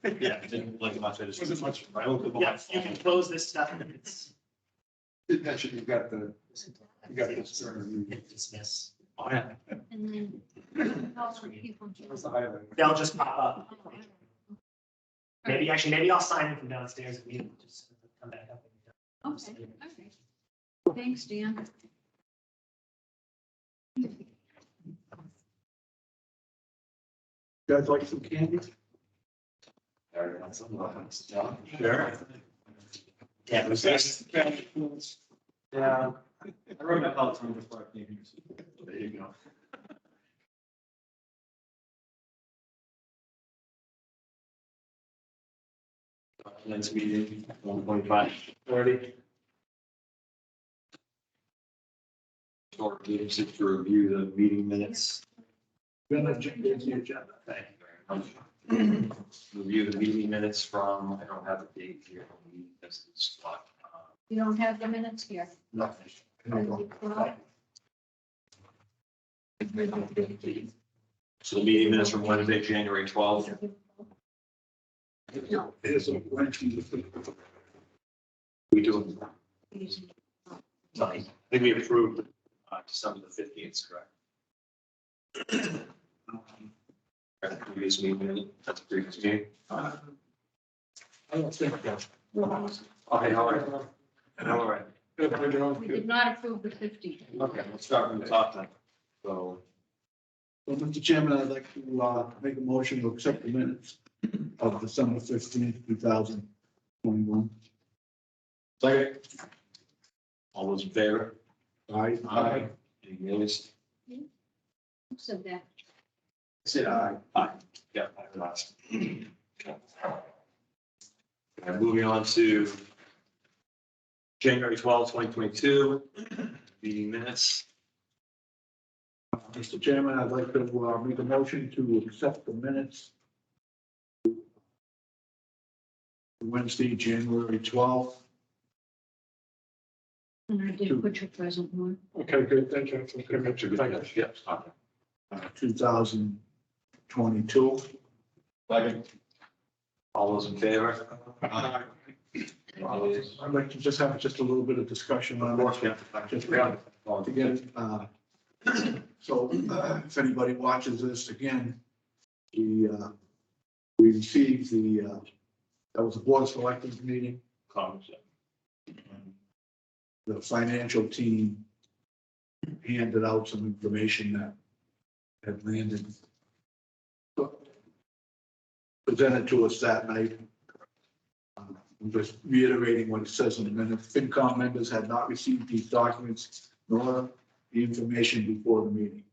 Yeah, it didn't like much, I just. Wasn't much. Yeah, you can close this stuff and it's That should, you got the, you got this. hit dismiss. Oh, yeah. And then all the people. That's the highlight. They'll just pop up. Maybe, actually, maybe I'll sign in from downstairs and you just come back up. Okay, all right. Thanks, Dan. You guys like some candy? Sure. Yeah, it was this. Yeah. I wrote my college from before I came here. So there you go. Next meeting, 1:25:30. Short meetings to review the meeting minutes. Thank you very much. Review the meeting minutes from, I don't have the date here. This is what, You don't have the minutes here. nothing. So the meeting minutes from Wednesday, January 12th. No. Here's a Wednesday. We do. I think we approved December the 15th, correct? That's the previous meeting, that's the previous meeting. I don't think that. Okay, all right. All right. We did not approve the 15th. Okay, let's start from the top then. So, Well, Mr. Chairman, I'd like to make a motion to accept the minutes of December 15th, 2021. second. All those in favor? Aye. Any nays? Who said that? Say aye. Aye. Yeah, I last. Moving on to January 12th, 2022, meeting minutes. Mr. Chairman, I'd like to make a motion to accept the minutes. Wednesday, January 12th. And I did put your present one. Okay, good, thank you. Yep. 2022. Second. All those in favor? I'd like to just have just a little bit of discussion on it. Just to get, so if anybody watches this again, we received that was the Board of Selectmen's meeting. The financial team handed out some information that had landed, presented to us that night. I'm just reiterating what it says in the minutes. FinCom members had not received these documents nor the information before the meeting.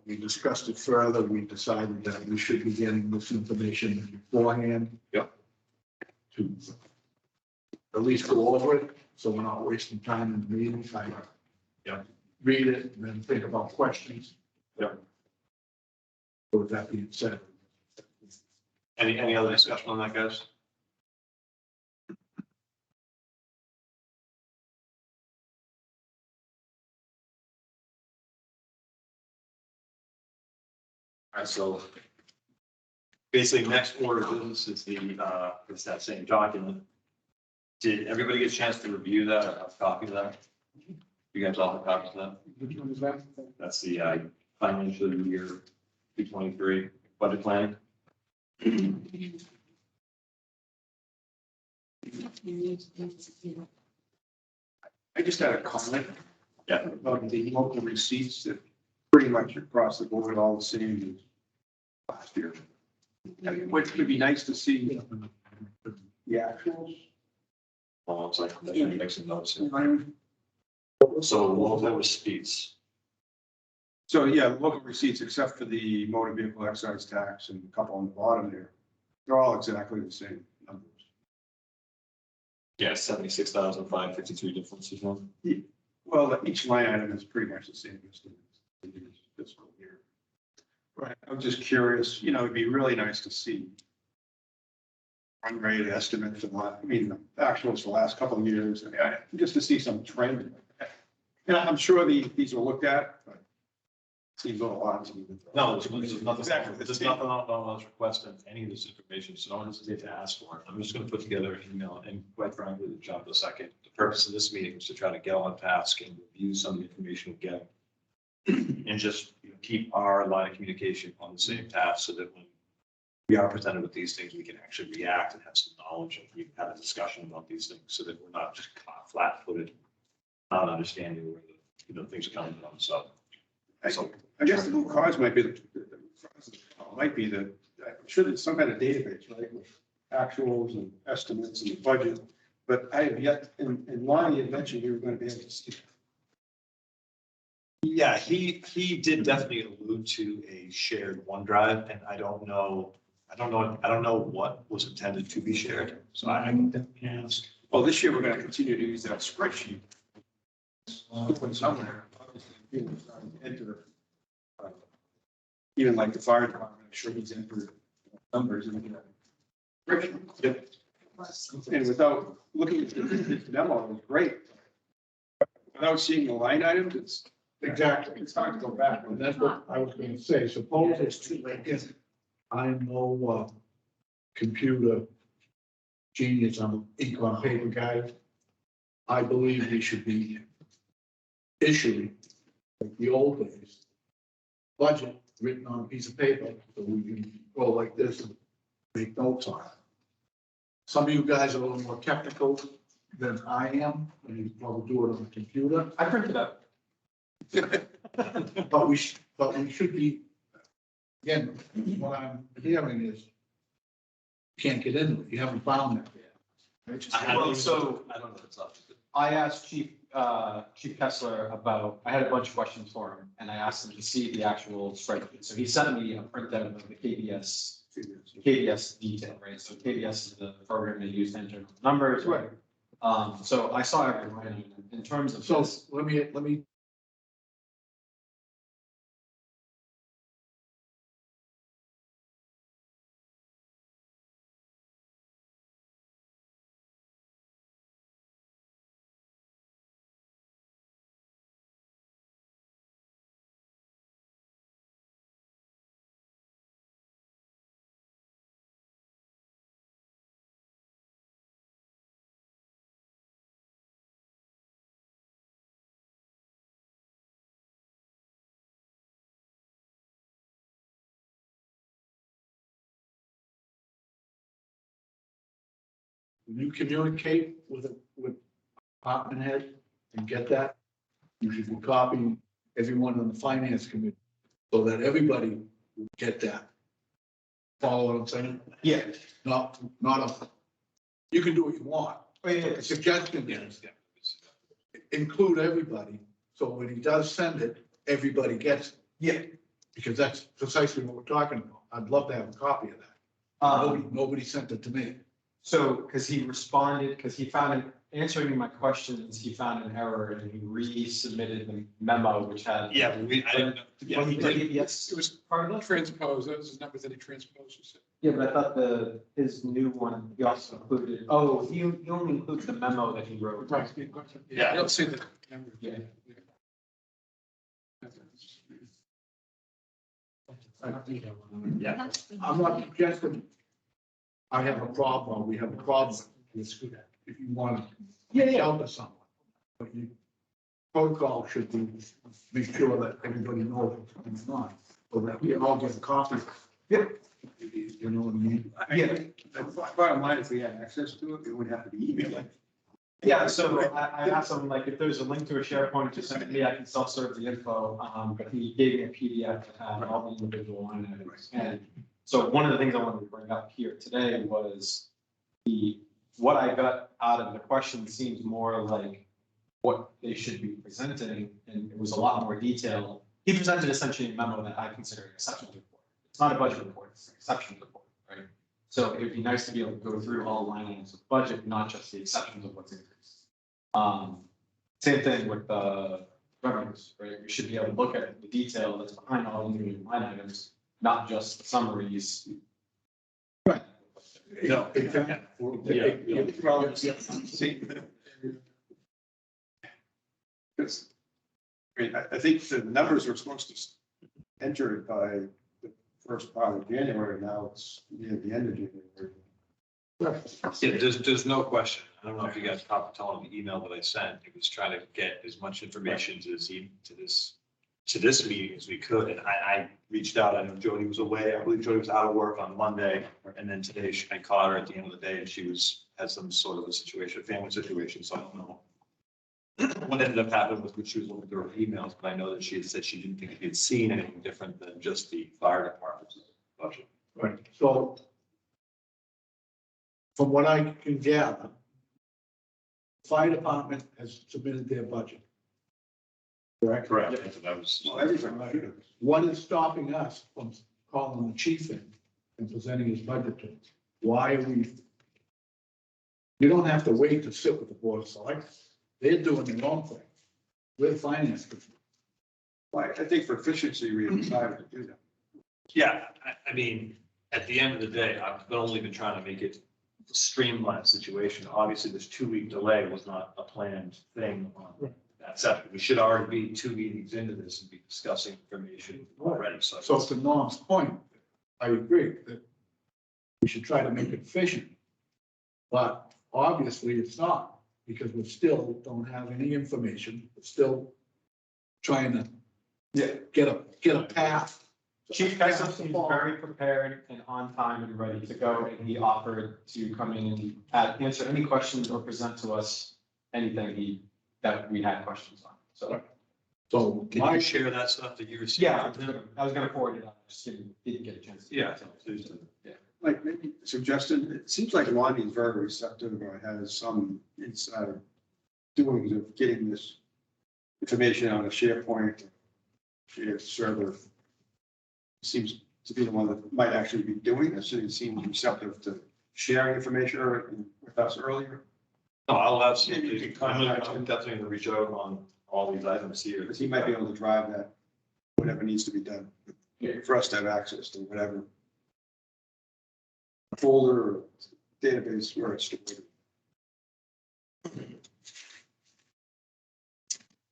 We discussed it further. We decided that we should be getting this information beforehand. Yep. To at least go over it, so we're not wasting time in the meeting. Yep. Read it and then think about questions. Yep. So with that being said. Any other discussion on that, guys? All right, so basically next order of business is it's that same document. Did everybody get a chance to review that or have a copy of that? You guys all have copies of that? Which one is that? That's the financial year 2023 budget planning. I just had a comment. Yeah. About the local receipts that pretty much across the board all the same as last year. It would be nice to see the actuals. Oh, it's like, make some notes here. So local receipts. So yeah, local receipts, except for the motor vehicle excise tax and a couple on the bottom there, they're all exactly the same numbers. Yeah, 76,553 differences. Well, each line item is pretty much the same as the previous fiscal year. Right, I'm just curious, it'd be really nice to see run rate estimates and the actuals the last couple of years, just to see some trend. And I'm sure these are looked at, but seems a lot to me. No, there's nothing, Exactly. there's nothing on us requesting any of this information, so no one hesitate to ask for it. I'm just gonna put together an email, and quite frankly, the job of the second. The purpose of this meeting was to try to get on task and review some of the information we get. And just, you know, keep our line of communication on the same path, so that when we are presented with these things, we can actually react and have some knowledge, and we can have a discussion about these things, so that we're not just caught flat-footed, not understanding where the, you know, things are coming from, so. I guess the root cause might be, might be that, I'm sure there's some kind of database, right, with actuals and estimates and the budget, but I have yet, in Lonnie had mentioned you were going to be able to see. Yeah, he did definitely allude to a shared OneDrive, and I don't know what was intended to be shared, so I can definitely ask. Well, this year, we're going to continue to use that spreadsheet. Somewhere. Enter the, even like the fire department, I'm sure he's entered numbers in the spreadsheet. Yep. And without looking at the demo, it was great. Without seeing the line items, it's Exactly. it's hard to go back. And that's what I was gonna say. Suppose it's too late. I'm no computer genius. I'm an ink on paper guy. I believe we should be issuing, like the old days, budget written on a piece of paper, so we can go like this and make notes on it. Some of you guys are a little more technical than I am, and you probably do it on the computer. I printed out. But we should be, again, what I'm hearing is, you can't get into it, you haven't found that yet. I don't know So- I don't know if it's up to the. I asked Chief Kessler about, I had a bunch of questions for him, and I asked him to see the actual spreadsheet. So he sent me a printout of the KBS detail, right? So KBS is the program they use to enter numbers. Right. So I saw every line item. In terms of So this, let me. When you communicate with department head and get that, you should be copying everyone on the finance committee, so that everybody will get that. Follow what I'm saying? yeah. Not a, you can do what you want. Yeah. The suggestion is, include everybody, so when he does send it, everybody gets it. Yeah. Because that's precisely what we're talking about. I'd love to have a copy of that. Nobody sent it to me. So, because he responded, because he found, answering my questions, he found an error and he resubmitted the memo, which had. Yeah, but I didn't, Well, he yeah, did, yes. It was Part of it? transposed, those are numbers that he transposed. You said. Yeah, but I thought his new one, he also included, oh, he only includes the memo that he wrote. Right. Yeah. I don't see the number. Yeah. yeah. I'm not suggesting I have a problem, or we have a problem with that, if you want to shelter someone. But you, protocol should be, make sure that everybody knows what's going on, so that we all get a copy. Yeah. You know what I mean? Yeah. Bottom line, if we had access to it, it would have to be emailed. Yeah, so I asked him, like, if there's a link to a SharePoint, just send it to me, I can self-serve the info, but he gave me a PDF that had all the individual line items. And so one of the things I wanted to bring up here today was what I got out of the question seems more like what they should be presenting, and it was a lot more detailed. He presented essentially a memo that I consider an exceptions report. It's not a budget report, it's an exceptions report, right? So it'd be nice to be able to go through all the line items of budget, not just the exceptions of what's increased. Same thing with the revenues, right? We should be able to look at the detail that's behind all the individual line items, not just the summaries. Right. No. Exactly. See. Because, I mean, I think the numbers are supposed to enter it by the first part of January, now it's near the end of January. Yeah, there's no question. I don't know if you guys caught the tone of the email that I sent. It was trying to get as much information to this meeting as we could. And I reached out. I know Jody was away. I believe Jody was out of work on Monday. And then today I caught her at the end of the day and she had some sort of a situation, family situation. So I don't know what ended up happening with when she was looking through her emails, but I know that she had said she didn't think she had seen anything different than just the fire department's budget. Right, so from what I can gather, fire department has submitted their budget. Correct? Correct. So that was. Well, everything, right? What is stopping us from calling the chief in and presenting his budget to us? Why are we? You don't have to wait to sit with the board of selectmen. They're doing their own thing. We're the finance. Committee. Well, I think for efficiency, we decided to do that. Yeah, I mean, at the end of the day, I've only been trying to make it a streamlined situation. Obviously, this 2-week delay was not a planned thing on that session. We should already be 2 meetings into this and be discussing information already, so. So to Norm's point, I agree that we should try to make it efficient. But obviously it's not, because we still don't have any information. We're still trying to get a path. Chief Kessler seems very prepared and on time and ready to go, and he offered to come in and answer any questions or present to us anything that we had questions on, so. So Can you share that stuff that you received? Yeah, I was gonna forward it on, I just didn't get a chance to. Yeah, please do. Like maybe suggestion, it seems like Lonnie's very receptive or has some inside doings of getting this information on a SharePoint, shared server. Seems to be the one that might actually be doing this, and he seems receptive to sharing information with us earlier. No, I'll Maybe absolutely, you can contact I'm him. definitely gonna reach out on all these items here. Because he might be able to drive that, whatever needs to be done, for us to have access to whatever folder or database where it's stored.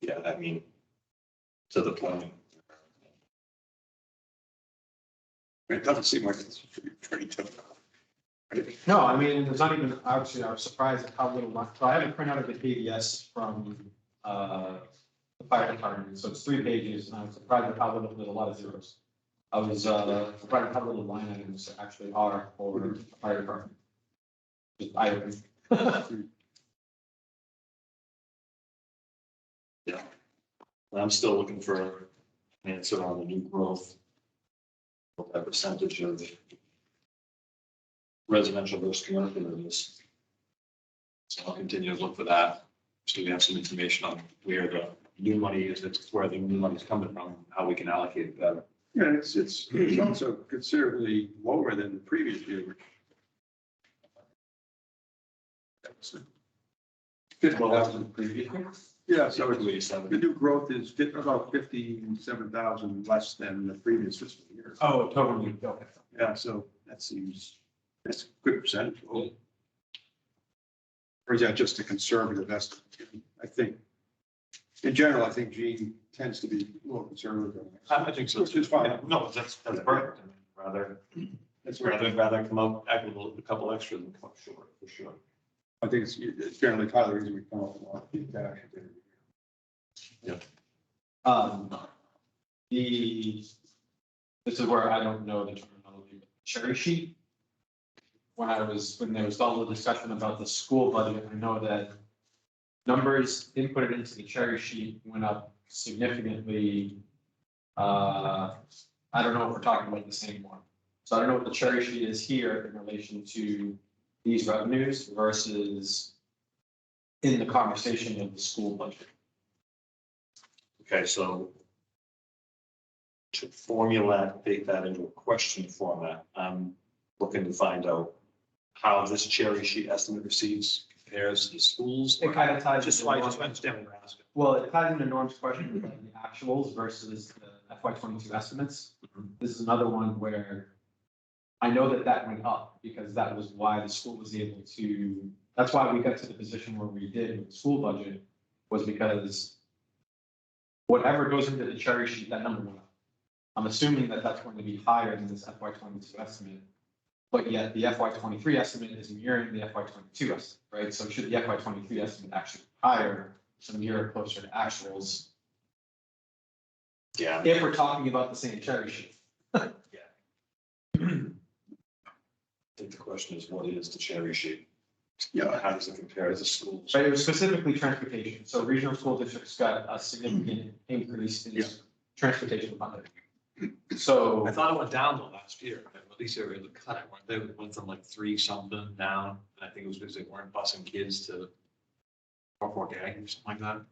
Yeah, I mean, to the point. It doesn't seem like it's pretty difficult. No, I mean, there's not even, obviously, I was surprised at how little, so I have a printout of the KDS from, the fire department, so it's 3 pages, and I was surprised at how little, there's a lot of zeros. I was, surprised at how little line items there actually are for the fire department. Just eye-opening. Yeah. I'm still looking for an answer on the new growth. What that percentage of residential versus commercial is. So I'll continue to look for that. So we have some information on where the new money is, where the new money is coming from, how we can allocate it better. Yeah, it's also considerably lower than the previous year. Yeah, so it's, the new growth is about 57,000 less than the previous fiscal year. Oh, totally, okay. Yeah, so that's a good percentage. Or is that just a conservative estimate? I think, in general, I think Gene tends to be a little conservative. I think so. Which is fine. Yeah, no, that's perfect. I mean, rather come up with a couple extra than come up short, for sure. I think it's generally part of the reason we come up with a lot of cash. This is where I don't know the terminology, but cherry sheet. When there was all the discussion about the school budget, I know that numbers inputted into the cherry sheet went up significantly. I don't know if we're talking about the same one. So I don't know what the cherry sheet is here in relation to these revenues versus in the conversation of the school budget. Okay, so to formulate that into a question format, I'm looking to find out how this cherry sheet estimate receipts compares to the schools. It kind of ties. Just so I understand what you're asking. Well, it ties into Norm's question about the actuals versus the FY22 estimates. This is another one where I know that went up because that was why the school was able to, that's why we got to the position where we did with the school budget, was because whatever goes into the cherry sheet, that number went up. I'm assuming that that's going to be higher than this FY 22 estimate. But yet the FY 23 estimate is mirroring the FY 22 estimate, right? So should the FY 23 estimate actually be higher, to mirror closer to actuals, Yeah. if we're talking about the same cherry sheet? I think the question is, what is the cherry sheet? Yeah, How does it compare to the schools? Right, it was specifically transportation. So regional school districts got a significant increase in Yeah. transportation funding. So. I thought it went down though last year, at least they were able to cut it, weren't they? It went from like 3 something down, and I think it was because they weren't busing kids to or gag or something like that.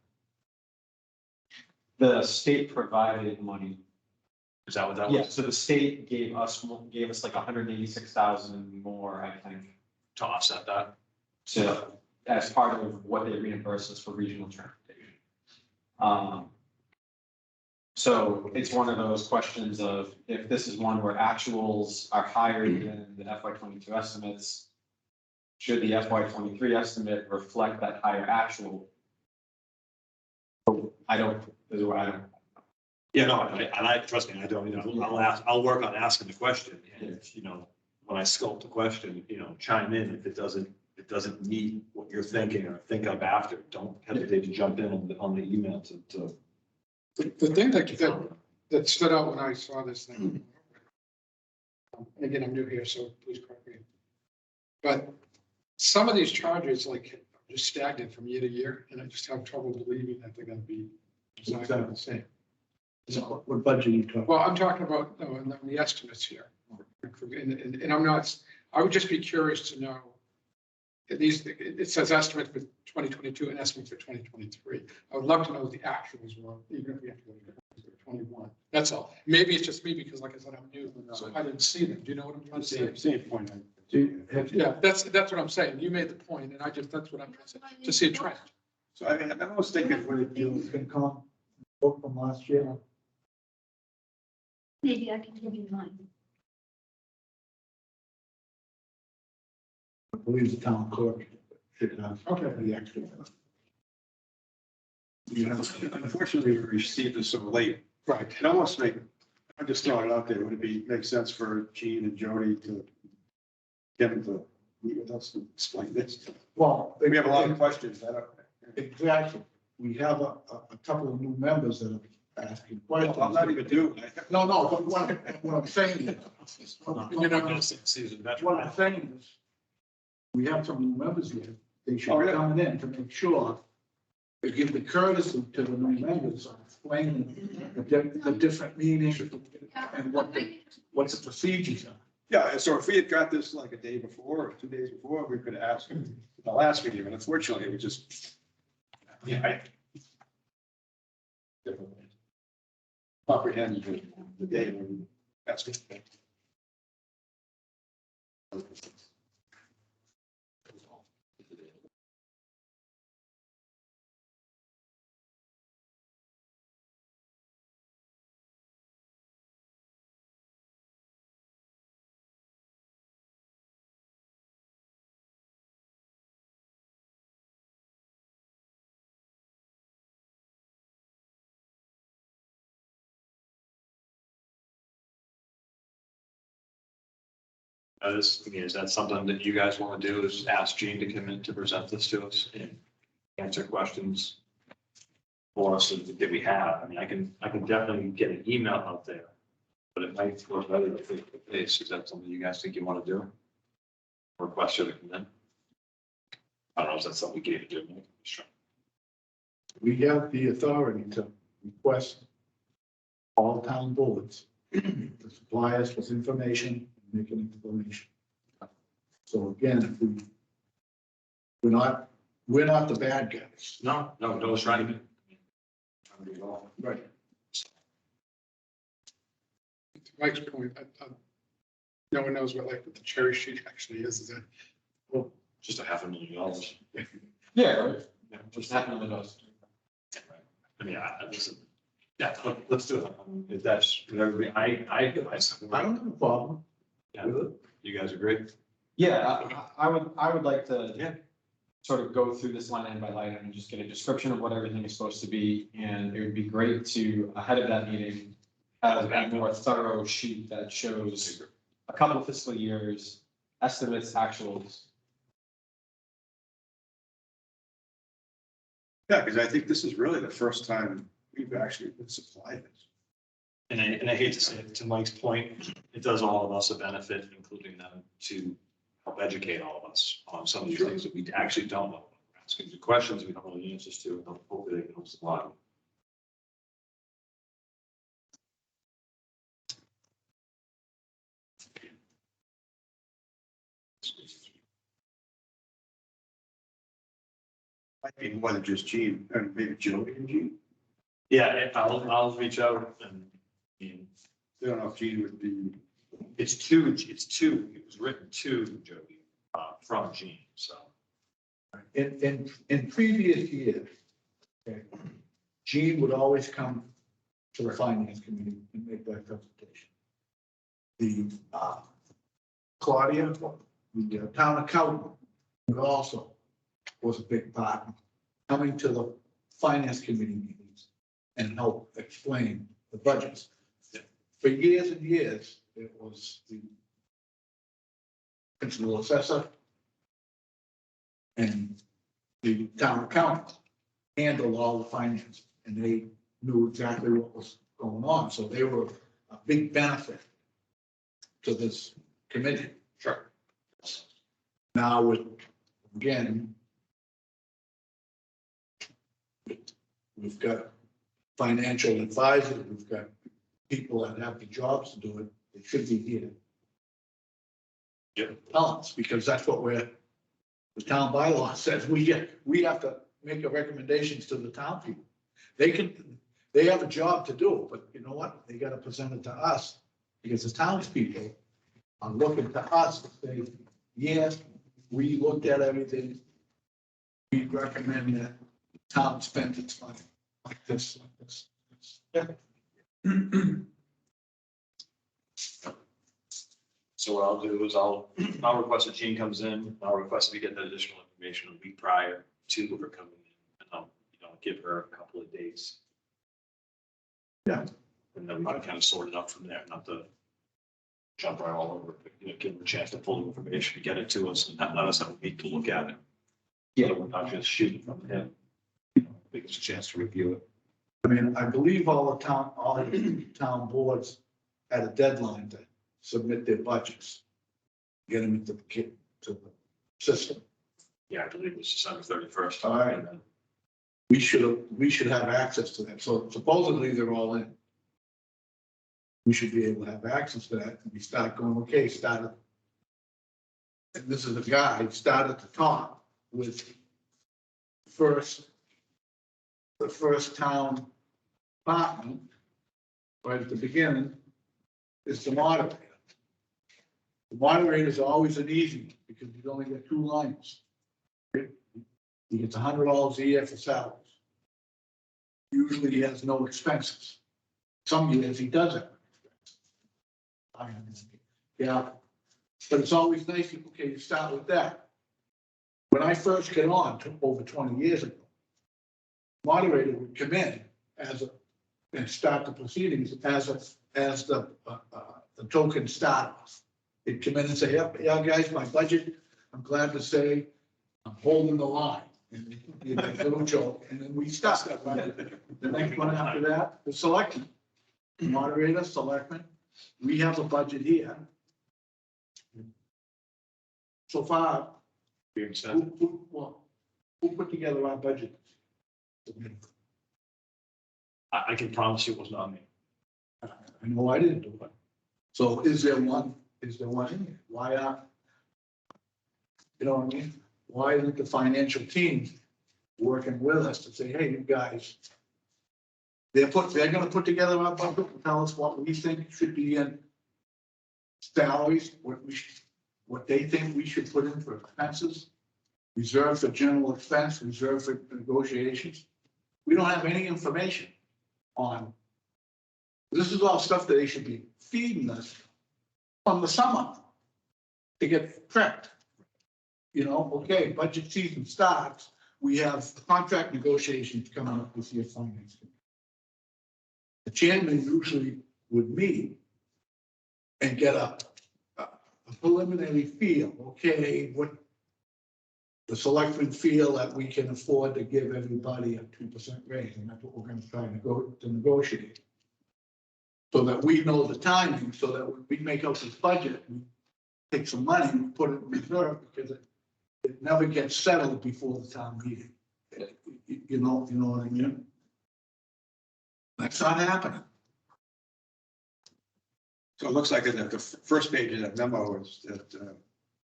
The state provided money. Is that what that Yeah, was? so the state gave us like 186,000 more, I think, To offset that? to, as part of what they reimburse us for regional transportation. So it's one of those questions of, if this is one where actuals are higher than the FY 22 estimates, should the FY 23 estimate reflect that higher actual? I don't, this is what I don't. Yeah, no, and I, trust me, I don't, I'll work on asking the question, and if, when I sculpt the question, chime in if it doesn't meet what you're thinking or think of after, don't hesitate to jump in on the email to. The thing that stood out when I saw this thing, and again, I'm new here, so please correct me. But some of these charges like just stagnant from year to year, and I just have trouble believing that they're gonna be exactly the same. So what budget are you talking? Well, I'm talking about, no, and the estimates here. And I'm not, I would just be curious to know, it says estimate for 2022 and estimate for 2023. I would love to know what the actuals were, even if we have to go to 21. That's all. Maybe it's just me because like I said, I'm new, so I didn't see them. Do you know what I'm trying to say? same point. Yeah, that's what I'm saying. You made the point, and that's what I'm trying to say, to see a trend. So I mean, I was thinking, What did you, FinCom book from last year? Maybe I can give you mine. I believe the town clerk should have. Okay. The extra. unfortunately, we received this so late. Right. It almost I'm just throwing it out there, would it make sense for Gene and Jody to get them to meet with us and explain this? Well, We have a lot of questions. Exactly. We have a couple of new members that are asking questions. I'm not even doing it. No, but what I'm saying is, Season what I'm saying is, we have some new members here. They should Oh, be yeah. coming in to make sure they give the courtesy to the new members of explaining the different meanings and what the procedures are. Yeah, so if we had got this like a day before or 2 days before, we could ask them the last meeting, but unfortunately, we just. Comprehend the day when that's good. Is that something that you guys want to do, is ask Gene to come in to present this to us and answer questions for us that we have? I mean, I can definitely get an email out there, but it might work better if face to face. Is that something you guys think you want to do? Request her to come in? I don't know if that's something we can do. Sure. We have the authority to request all town boards to supply us with information and make an explanation. So again, if we're not the bad guys. No, it's right. Trying to do it all. Right. To Mike's point, no one knows what the cherry sheet actually is that? Well, just $500,000. Yeah, right. Yeah, just happened with us. I mean, listen, yeah, let's do it. If that's, whatever, I don't have a problem. Yeah, you guys agree? Yeah, I would like to. Yeah. Sort of go through this line item by line item and just get a description of what everything is supposed to be. And it would be great to, ahead of that meeting, has a more thorough sheet that shows a couple of fiscal years, estimates, actuals. Yeah, because I think this is really the first time we've actually been supplied this. And I hate to say it, to Mike's point, it does all of us a benefit, including them, to help educate all of us on some of these things that we actually don't know. We're asking the questions we don't know the answers to, and hopefully they can help us a lot. Might be more than just Gene, and maybe Jody and Gene. Yeah, I'll reach out and, I mean, I don't know if Gene would be, it's two, it was written to Jody, from Gene, so. In previous years, okay, Gene would always come to the finance committee and make that presentation. The, Claudia, the town accountant, would also was a big part, coming to the finance committee meetings and help explain the budgets. For years and years, it was the principal assessor and the town accountant handled all the finance, and they knew exactly what was going on, so they were a big benefit to this committee. Sure. Now with, again, we've got financial advisors, we've got people that have the jobs to do it, they should be here. Yep. Tell us, because that's what the town bylaw says, we have to make the recommendations to the town people. They have a job to do, but you know what, they gotta present it to us, because the townspeople are looking to us to say, yes, we looked at everything. We recommend that town spend its money like this, like this. So what I'll do is I'll request that Gene comes in, I'll request we get that additional information a week prior to her coming in, and I'll, give her a couple of days. Yeah. And then we can kind of sort it out from there, not to jump right all over, but, give her a chance to pull the information, get it to us, and let us have a week to look at it. Yeah. So we're not just shooting from him. Give us a chance to review it. I mean, I believe all the town boards had a deadline to submit their budgets. Get them into to the system. Yeah, I believe it was December 31st. All right. We should have access to that. So supposedly they're all in. We should be able to have access to that and we start going, okay, and this is a guy, start at the top with the first town department, right at the beginning, is the moderator. The moderator is always an easy one because you only get 2 lines. He gets $100 a year for salaries. Usually he has no expenses. Some years he doesn't. Yeah, but it's always nice, okay, you start with that. When I first got on, over 20 years ago, moderator would come in and start the proceedings as the token starter. He'd come in and say, yeah, guys, my budget, I'm glad to say, I'm holding the line. And he'd make a little joke, and then we start. The next one after that, the selectmen, moderator, selectmen, we have a budget here. So far, Being said, who put together our budget? I can promise you it was not me. I know I didn't do it. So is there one in here? Why not? You know what I mean? Why isn't the financial team working with us to say, hey, you guys, they're gonna put together our budget and tell us what we think should be in salaries, what they think we should put in for expenses, reserve for general expense, reserve for negotiations. We don't have any information on. This is all stuff that they should be feeding us from the summer to get prepped. Okay, budget season starts, we have contract negotiations coming up with your finance. The chairman usually would meet and get a preliminary feel, okay, what the selectmen feel that we can afford to give everybody a 2% raise, and that's what we're gonna try to negotiate. So that we know the timing, so that when we make out this budget, we take some money and put it in reserve, because it never gets settled before the town meeting. You know what I mean? That's not happening. So it looks like that the first page of that memo is that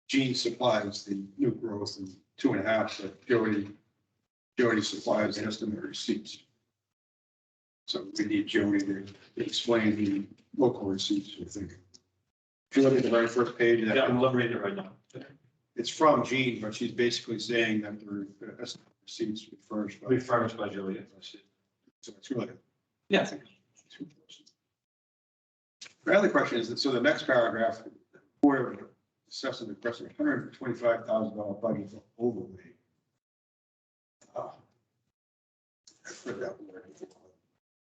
Gene supplies the new growth and 2.5, but Jody supplies the estimate receipts. So we need Jody to explain the local receipts, I think. If you look at the very first page of that. Yeah, I'm reading it right now. It's from Jean, but she's basically saying that the estimate receipts were furnished by. We furnished by Julia. So it's really. Yeah. The other question is that, so the next paragraph, where assessing the question, $125,000 budget for overlay. I've heard that word before.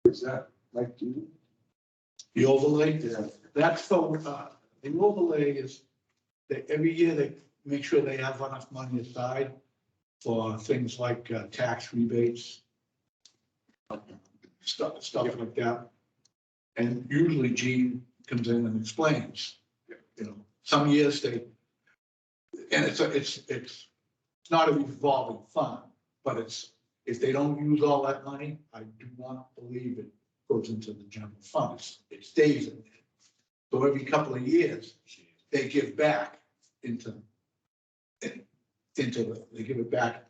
Is that like you? The overlay, Yeah. that's the overlay is that every year they make sure they have enough money aside for things like tax rebates, stuff like that. And usually Gene comes in and explains, you know, some years they, and it's not a revolving fund, but if they don't use all that money, I do not believe it goes into the general fund. It stays in there. So every couple of years, they give back they give it back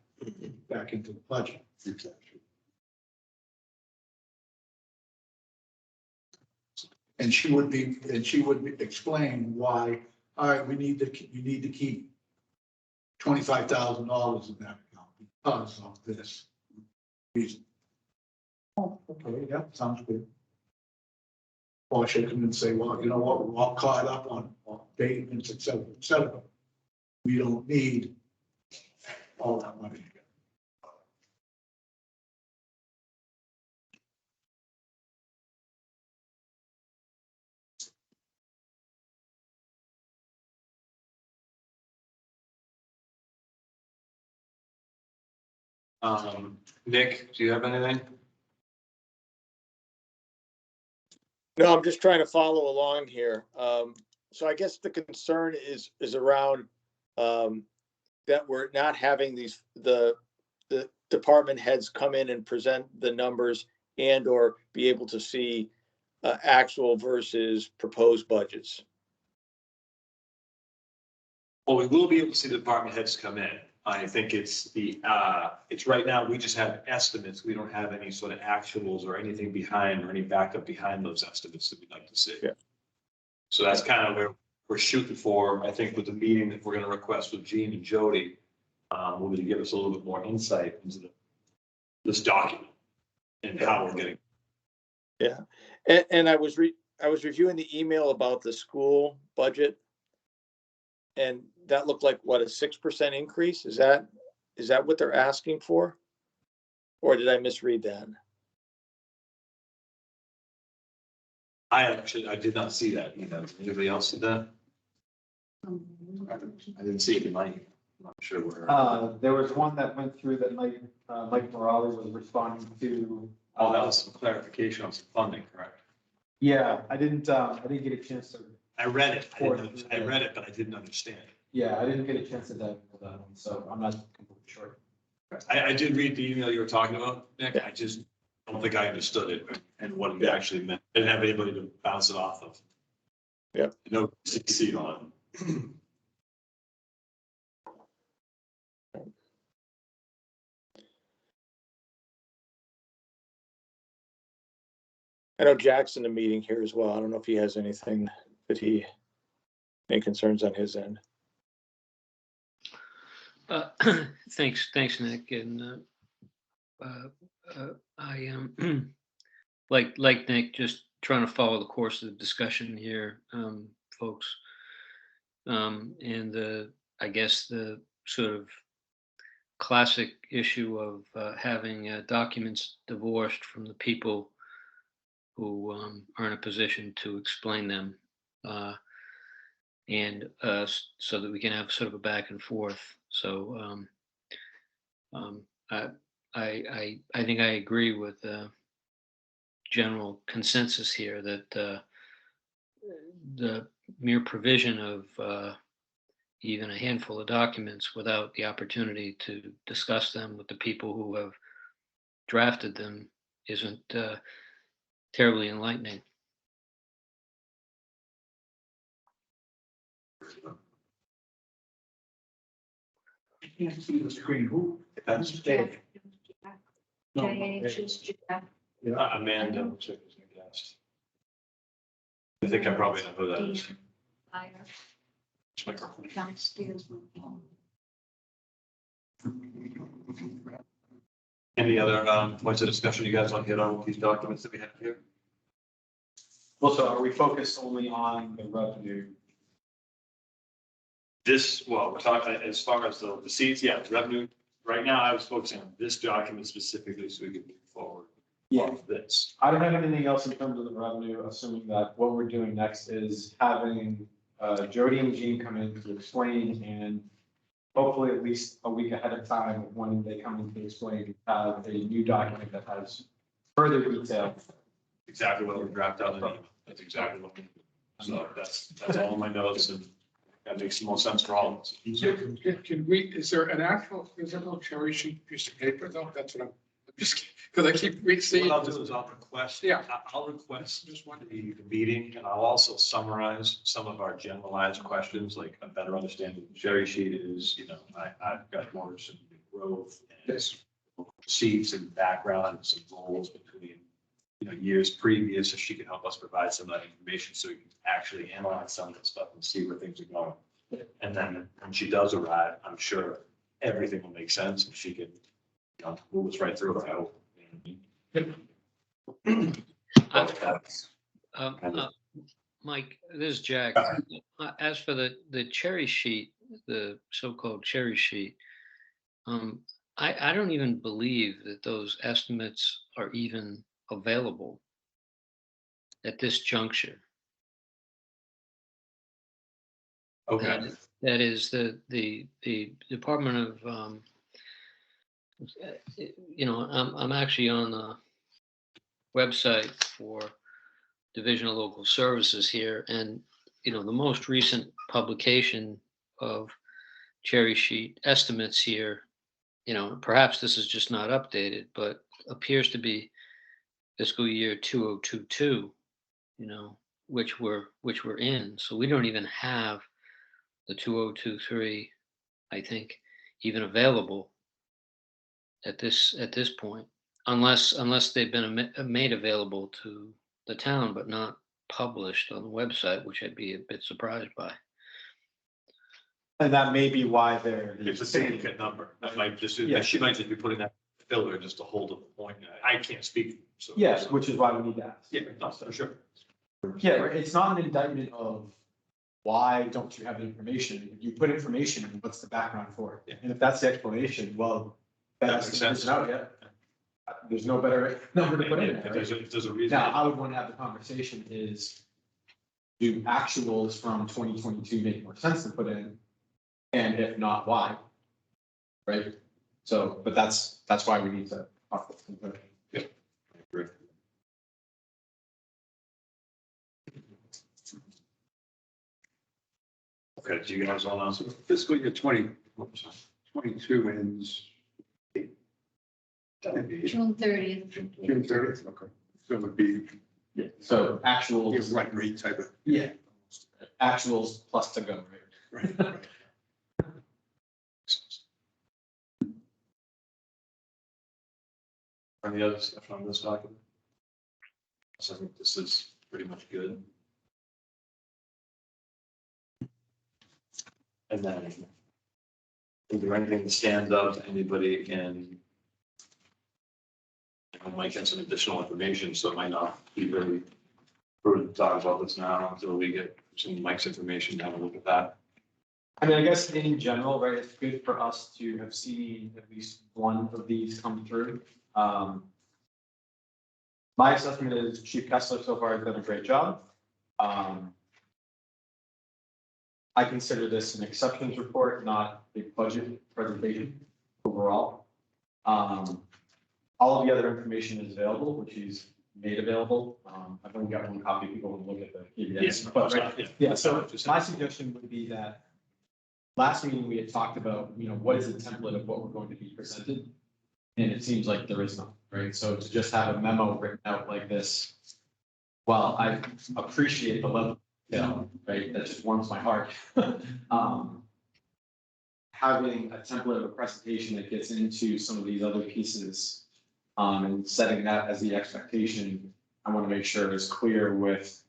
into the budget. And she would explain why, all right, you need to keep $25,000 in that account because of this reason. Oh, okay, yeah, sounds good. Or she'll come and say, well, you know what, we're all caught up on abatements, et cetera, et cetera. We don't need all that money. Nick, do you have anything? No, I'm just trying to follow along here. So I guess the concern is around that we're not having the department heads come in and present the numbers and or be able to see actual versus proposed budgets. Well, we will be able to see the department heads come in. I think it's right now, we just have estimates. We don't have any sort of actuals or anything behind or any backup behind those estimates that we'd like to see. Yeah. So that's kind of where we're shooting for. I think with the meeting that we're going to request with Gene and Jody, we're going to give us a little bit more insight into this document and how we're getting. Yeah, and I was reviewing the email about the school budget. And that looked like what, a 6% increase? Is that what they're asking for? Or did I misread that? I did not see that. Anybody else see that? I didn't see it in my, I'm not sure where. There was one that went through that Mike Morale was responding to. Oh, that was some clarification on some funding, correct? Yeah, I didn't get a chance to. I read it. I read it, but I didn't understand. Yeah, I didn't get a chance to dive into that one, so I'm not completely sure. I did read the email you were talking about, Nick. I just don't think I understood it and what it actually meant. I didn't have anybody to bounce it off of. Yep. No CC on it. I know Jack's in the meeting here as well. I don't know if he has anything any concerns on his end. Thanks, Nick. And I am like Nick, just trying to follow the course of the discussion here, folks. And I guess the sort of classic issue of having documents divorced from the people who are in a position to explain them. So that we can have sort of a back and forth. So I think I agree with general consensus here that the mere provision of even a handful of documents without the opportunity to discuss them with the people who have drafted them isn't terribly enlightening. I can't see the screen. Who? That's Jeff. No, JH is Jeff. Amanda, looks like is my guest. I think I probably know who that is. Fire It's microphone. downstairs. Any other points of discussion you guys want to hit on with these documents that we have here? Well, so are we focused only on the revenue? This, well, we're talking as far as the receipts, yeah, revenue. Right now, I was focusing on this document specifically so we could move forward. Yeah. on This. I don't have anything else in terms of the revenue, assuming that what we're doing next is having Jody and Jean come in to explain, and hopefully at least a week ahead of time, when they come in to explain, have a new document that has further detail. Exactly what we drafted out in the email. That's exactly what we do. So that's all in my notes, and that makes the most sense for all of us. Can we, is there an actual physical cherry sheet piece of paper though? That's what I'm just, because I keep seeing. What I'll do is I'll request. Yeah. I'll request just one the meeting, and I'll also summarize some of our generalized questions, like a better understanding of the cherry sheet is, I've got mortgage and growth and Yes. receipts and background, and some goals between, years previous, if she can help us provide some of that information so we can actually analyze some of that stuff and see where things are going. And then when she does arrive, I'm sure everything will make sense and she can, move us right through it. I hope. Mike, this is Jack. As for the cherry sheet, the so-called cherry sheet, I don't even believe that those estimates are even available at this juncture. Okay. That is the Department of, I'm actually on the website for Division of Local Services here, and the most recent publication of cherry sheet estimates here, perhaps this is just not updated, but appears to be fiscal year 2022, which we're in. So we don't even have the 2023, I think, even available at this point, unless they've been made available to the town, but not published on the website, which I'd be a bit surprised by. And that may be why they're. It's a significant number. That might just, she might just be putting that filler just to hold up the point. I can't speak. So. Yes, which is why we need to ask. Yeah, no, for sure. Yeah, it's not an indictment of why don't you have the information? You put information in, what's the background for it? Yeah. And if that's the explanation, well, That that's makes sense. out yet. There's no better number to put in If there. there's Right? if there's a reason. Now, I would want to have the conversation is, do actuals from 2022 make more sense to put in? And if not, why? Right? So, but that's why we need to. Yeah, I agree. Okay, do you guys all know? Fiscal year 2022 ends. June 30th. June 30th, okay. So it would be So your actuals, run rate type of. yeah, actuals plus to go, right? Right. Any other discussion on this document? So I think this is pretty much good. And then, is there anything that stands out to anybody in? I might get some additional information, so it might not be really prudent to talk about this now until we get some Mike's information, to have a look at that. I mean, I guess in general, right, it's good for us to have seen at least one of these come through. My assessment is Chief Kessler so far has done a great job. I consider this an exceptions report, not a budget presentation overall. All of the other information is available, which he's made available. I've only got one copy. People can look at the PDFs. Yeah. But, right, yeah, so my suggestion would be that last meeting we had talked about, what is the template of what we're going to be presented? And it seems like there is none, right? So to just have a memo written out like this, while I appreciate the level of detail, right, that just warms my heart. Having a template of a presentation that gets into some of these other pieces, and setting that as the expectation, I want to make sure is clear with,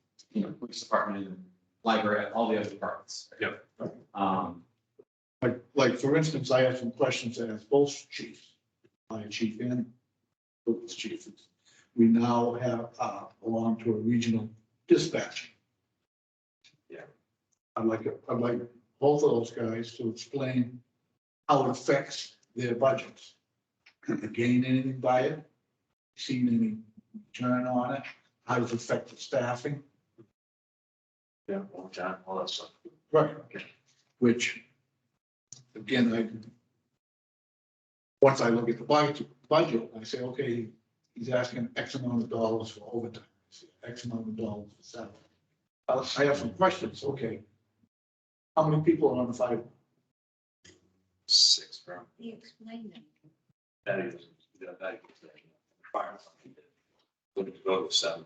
police department and library, all the other departments. Yep. Like, for instance, I have some questions that ask both chiefs, my chief and police chief. We now have, belong to a regional dispatch. Yeah. I'd like both of those guys to explain how it affects their budgets. Can they gain anything by it? Seen any return on it? How does it affect the staffing? Yeah, all that stuff. Right. Which, again, once I look at the budget, I say, okay, he's asking X amount of dollars for overtime, X amount of dollars for salary. I have some questions, okay. How many people are on the fire? 6, bro. You explained that. That is, fire. Looking to go to 7.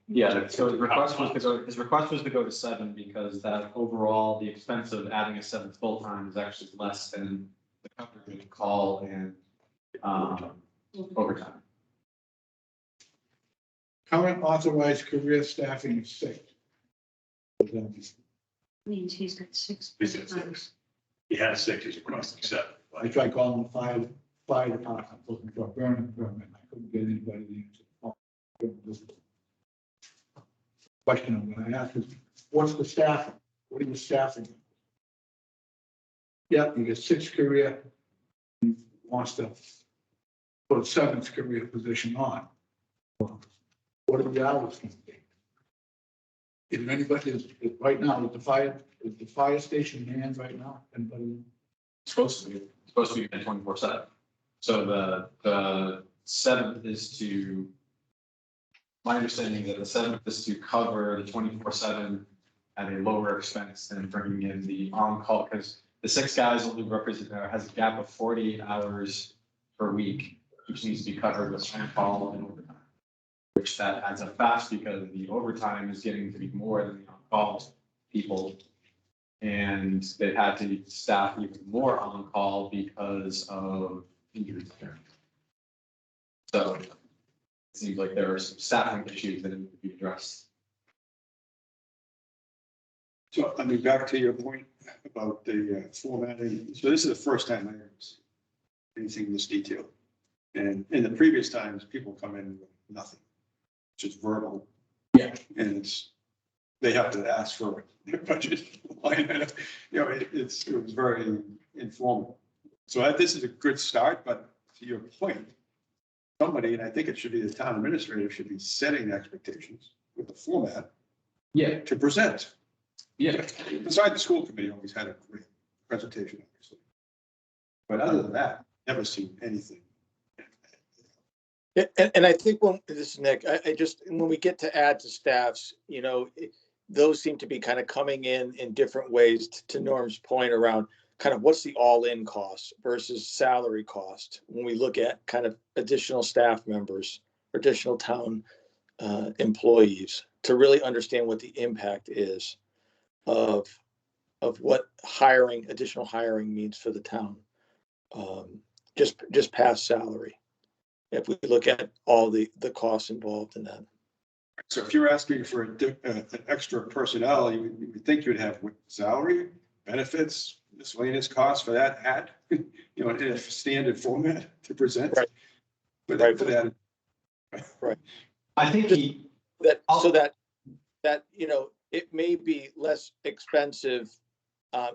Yeah, so his request was to go to 7 because that overall, the expense of adding a 7th full-time is actually less than the coverage of call and overtime. Current authorized career staffing is 6. Means he's got 6. He's got 6. He had 6, he's requesting 7. I tried calling the fire department, looking for a burning permit, I couldn't get anybody to answer. Question I'm gonna ask is, what's the staffing? What are you staffing? Yeah, you get 6 career, he wants to put a 7th career position on. What are the hours gonna be? If anybody is, right now, is the fire station manned right now? Anybody? It's supposed to be 24/7. So the 7th is to, my understanding that the 7th is to cover the 24/7 at a lower expense than bringing in the on-call, because the 6 guys only represent, has a gap of 48 hours per week, which needs to be covered with on-call and overtime. Which that adds up fast because the overtime is getting to be more than the on-call people. And they've had to staff even more on-call because of injuries. So it seems like there are some staffing issues that need to be addressed. So, I mean, back to your point about the formatting. So this is the first time I've seen anything this detailed. And in the previous times, people come in with nothing, just verbal. Yeah. And they have to ask for their budget line item. It was very informal. So this is a good start, but to your point, somebody, and I think it should be the town administrator, should be setting expectations with the format. Yeah. To present. Yeah. Besides, the school committee always had a great presentation, obviously. But other than that, never seen anything. And I think this is Nick, I just, when we get to add to staffs, those seem to be kind of coming in different ways to Norm's point around kind of what's the all-in cost versus salary cost. When we look at kind of additional staff members, or additional town employees, to really understand what the impact is of what additional hiring means for the town. Just past salary. If we look at all the costs involved in that. So if you're asking for an extra personnel, you would think you'd have salary, benefits, miscellaneous costs for that ad, in a standard format to present. Right. But Right. for that. Right. I think that it may be less expensive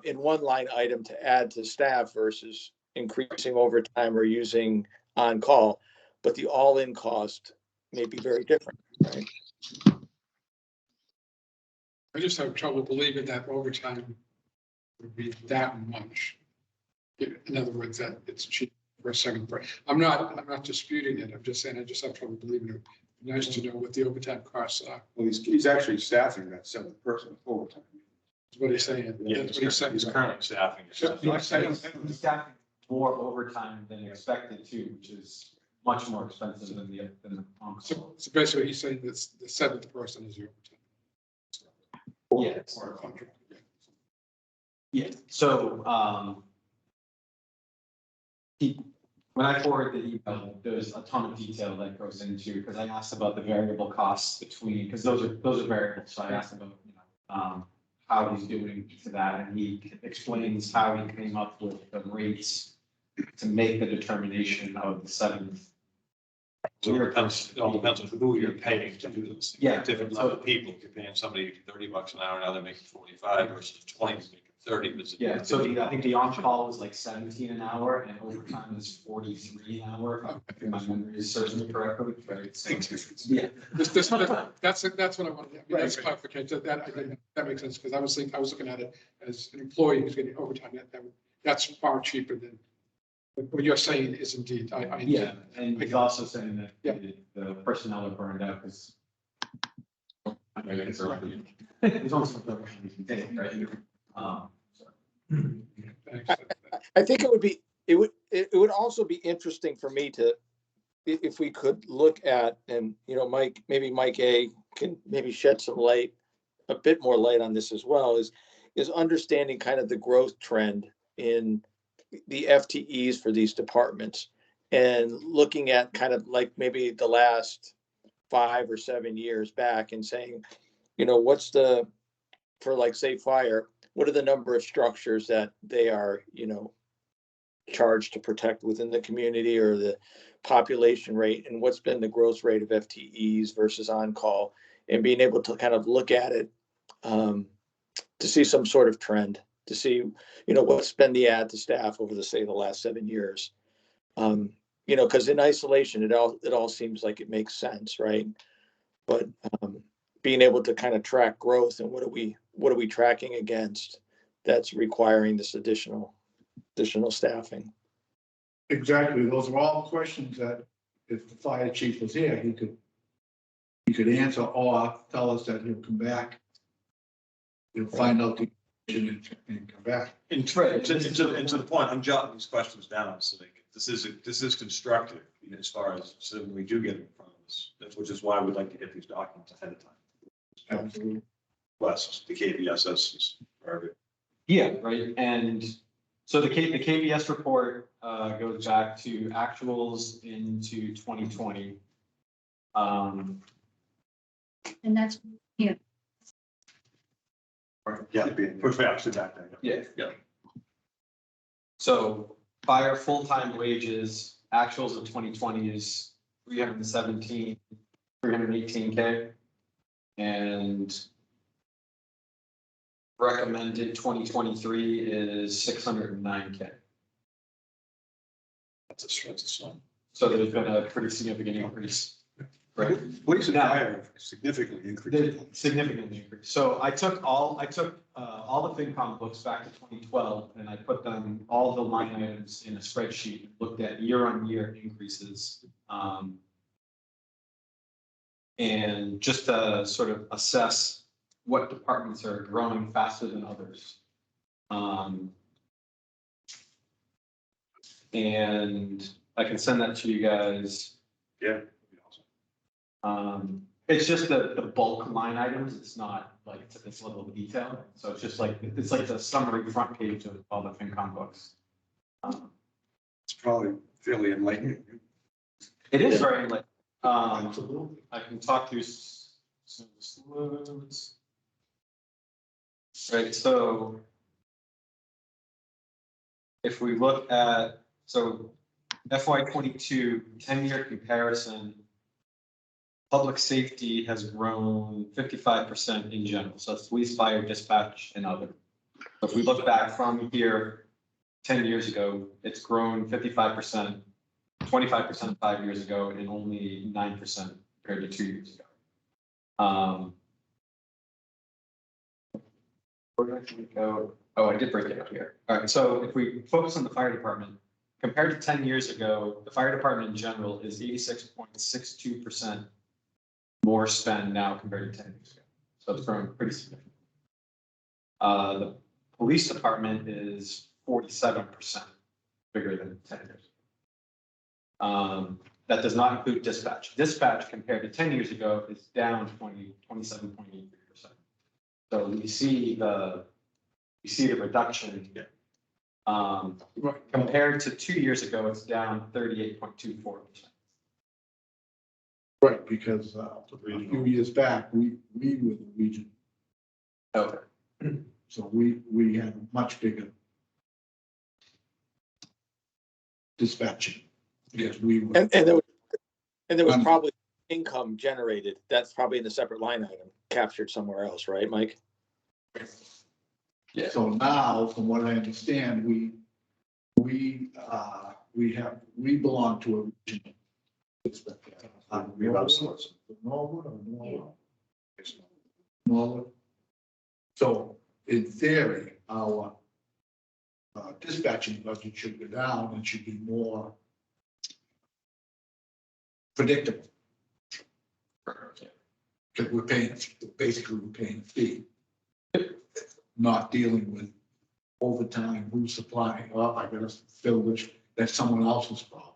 in one line item to add to staff versus increasing overtime or using on-call, but the all-in cost may be very different, right? I just have trouble believing that overtime would be that much. In other words, that it's cheap for a second break. I'm not disputing it. I'm just saying, I just have trouble believing it. Nice to know what the overtime costs are. Well, he's actually staffing that seventh person overtime. That's what he's saying. Yeah, That's what he's saying. he's currently staffing. He's staffing more overtime than expected too, which is much more expensive than the on-call. So basically, he's saying that the seventh person is the overtime. Yeah. Or a contract. Yeah. Yeah, so, when I forwarded the email, there's a ton of detail that goes into, because I asked about the variable costs between, because those are variables, so I asked about, how he's doing to that, and he explains how he came up with the rates to make the determination of the seventh. So it all depends on who you're paying to do this. Yeah. Different level of people, if you're paying somebody $30 an hour, now they're making 45 versus 20, making 30. Yeah, so I think the on-call was like 17 an hour, and overtime is 43 an hour, if my memory serves me correctly, right? So, yeah. That's what I wanted. I mean, that's clarification. That makes sense, because I was looking at it as an employee who's getting overtime. That's far cheaper than what you're saying is indeed. Yeah, and he's also saying that Yeah. the personnel are burned out because. There's also something we can take, right? Thanks. I think it would also be interesting for me to, if we could look at, and, Mike A can maybe shed some light, a bit more light on this as well, is understanding kind of the growth trend in the FTEs for these departments, and looking at kind of like maybe the last 5 or 7 years back and saying, what's for like, say, fire, what are the number of structures that they are, charged to protect within the community, or the population rate, and what's been the growth rate of FTEs versus on-call, and being able to kind of look at it to see some sort of trend, to see, what's been the add to staff over the last 7 years. Because in isolation, it all seems like it makes sense, right? But being able to kind of track growth, and what are we tracking against that's requiring this additional staffing. Exactly. Those are all questions that if the fire chief was here, he could answer, or tell us that he'll come back. He'll find out the information and come back. And to the point, I'm jotting these questions down, so this is constructive as far as, so when we do get in front of us, which is why we'd like to get these documents ahead of time. Absolutely. Plus the KBSS is perfect. Yeah, right, and so the KBS report goes back to actuals into 2020. And that's, Yeah, push back to back there. Yeah. Yeah. So fire full-time wages, actuals of 2020 is 318K. And recommended 2023 is 609K. That's a song. So there's been a pretty significant increase. Right. Police and Now- fire significantly increased. Significantly increased. So I took all the FinCom books back to 2012, and I put them, all the line items in a spreadsheet, looked at year-on-year increases. And just to sort of assess what departments are growing faster than others. And I can send that to you guys. Yeah. It's just the bulk line items. It's not like it's at this level of detail. So it's just like, it's like the summary front page of all the FinCom books. It's probably fairly enlightening. It is very like, I can talk through some slides. Right, so if we look at, so FY22 10-year comparison, public safety has grown 55% in general. So that's police, fire, dispatch, and other. So if we look back from here 10 years ago, it's grown 55%, 25% 5 years ago, and only 9% compared to 2 years ago. Where did we go? Oh, I did break it out here. All right, so if we focus on the fire department, compared to 10 years ago, the fire department in general is 86.62% more spend now compared to 10 years ago. So it's growing pretty significantly. The police department is 47% bigger than 10 years ago. That does not include dispatch. Dispatch compared to 10 years ago is down 27.83%. So we see the reduction. Compared to 2 years ago, it's down 38.24%. Right, because a few years back, we were the region, Okay. so we had a much bigger dispatching. Because we were. And there was probably income generated. That's probably in a separate line item captured somewhere else, right, Mike? Yeah. So now, from what I understand, we belong to a region. Norwood. So in theory, our dispatching budget should go down and should be more predictable. Because we're paying a fee. Not dealing with overtime, who's supplying, oh, I gotta fill this, that's someone else's problem.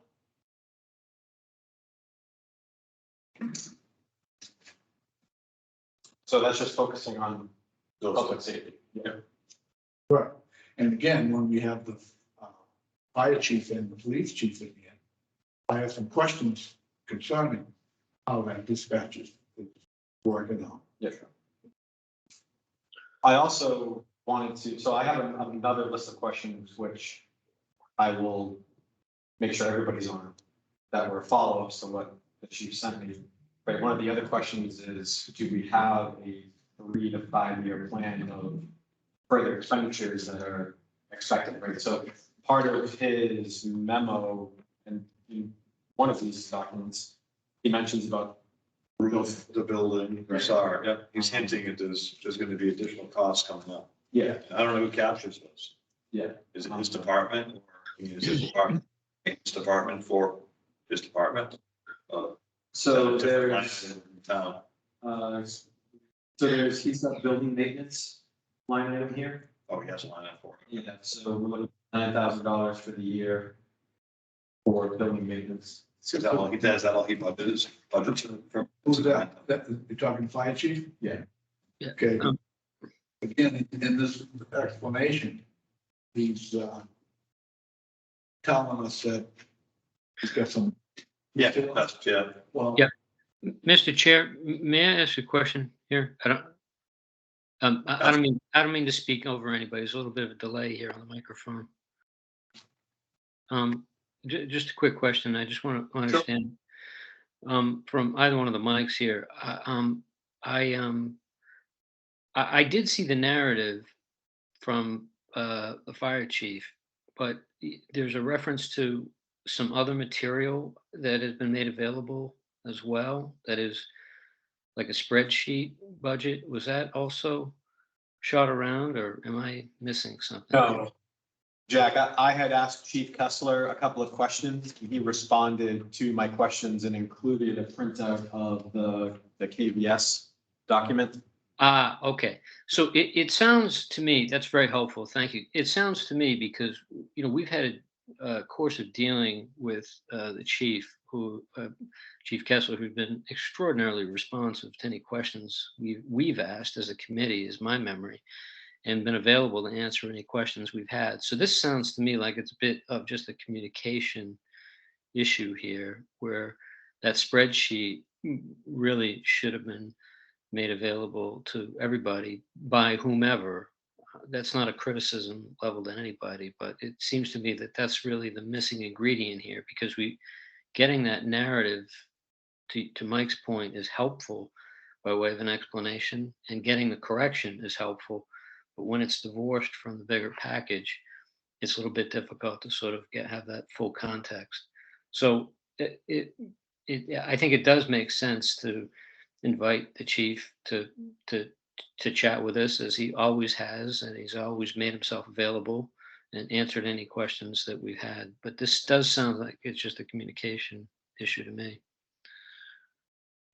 So that's just focusing on public safety. Yeah. Right. And again, when we have the fire chief and the police chief again, I have some questions concerning how that dispatch is working out. Yeah. I also wanted to, so I have another list of questions, which I will make sure everybody's on, that were follow-ups to what the chief sent me. Right, one of the other questions is, do we have a 3 to 5 year plan of further expenditures that are expected, right? So part of his memo, and in one of these documents, he mentions about Roof, the building, we saw, yeah, he's hinting at there's gonna be additional costs coming up. yeah, I don't know who captures those. yeah. Is it his department? Or is his department for his department? So Is that a different line there's, item in Town. he's got building maintenance line item here. Oh, he has a line item for it. Yeah, so we're looking at $9,000 for the year for building maintenance. Is that all he does? That all he budgets from? Who's that? You're talking fire chief? Yeah. Yeah. Okay. Again, in this explanation, he's telling us that he's got some. Yeah, that's, yeah. Well. Yeah. Mr. Chair, may I ask a question here? I don't mean to speak over anybody. There's a little bit of a delay here on the microphone. Just a quick question. I just want to understand from either one of the mics here. I did see the narrative from the fire chief, but there's a reference to some other material that has been made available as well. That is like a spreadsheet budget. Was that also shot around, or am I missing something? No, Jack, I had asked Chief Kessler a couple of questions. He responded to my questions and included a printout of the KVS document. Okay. So it sounds to me, that's very helpful. Thank you. It sounds to me because, we've had a course of dealing with the chief, Chief Kessler, who's been extraordinarily responsive to any questions we've asked as a committee, is my memory, and been available to answer any questions we've had. So this sounds to me like it's a bit of just a communication issue here, where that spreadsheet really should have been made available to everybody by whomever. That's not a criticism leveled at anybody, but it seems to me that that's really the missing ingredient here, because getting that narrative, to Mike's point, is helpful by way of an explanation, and getting the correction is helpful. But when it's divorced from the bigger package, it's a little bit difficult to sort of have that full context. So I think it does make sense to invite the chief to chat with us, as he always has, and he's always made himself available and answered any questions that we've had. But this does sound like it's just a communication issue to me.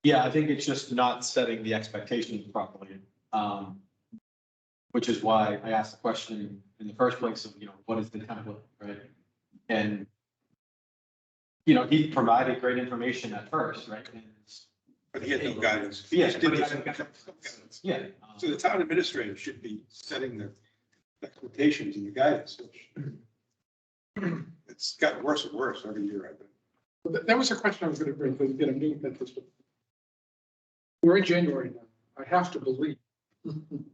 Yeah, I think it's just not setting the expectations properly. Which is why I asked the question in the first place of, what is the template, right? And, he provided great information at first, right? And But he had no guidance. Yeah, Did but he this- had no guidance. Yeah. So the town administrator should be setting the expectations and the guidance. It's gotten worse and worse every year, I think. But that was a question I was going to bring, because, new at this. We're in January now. I have to believe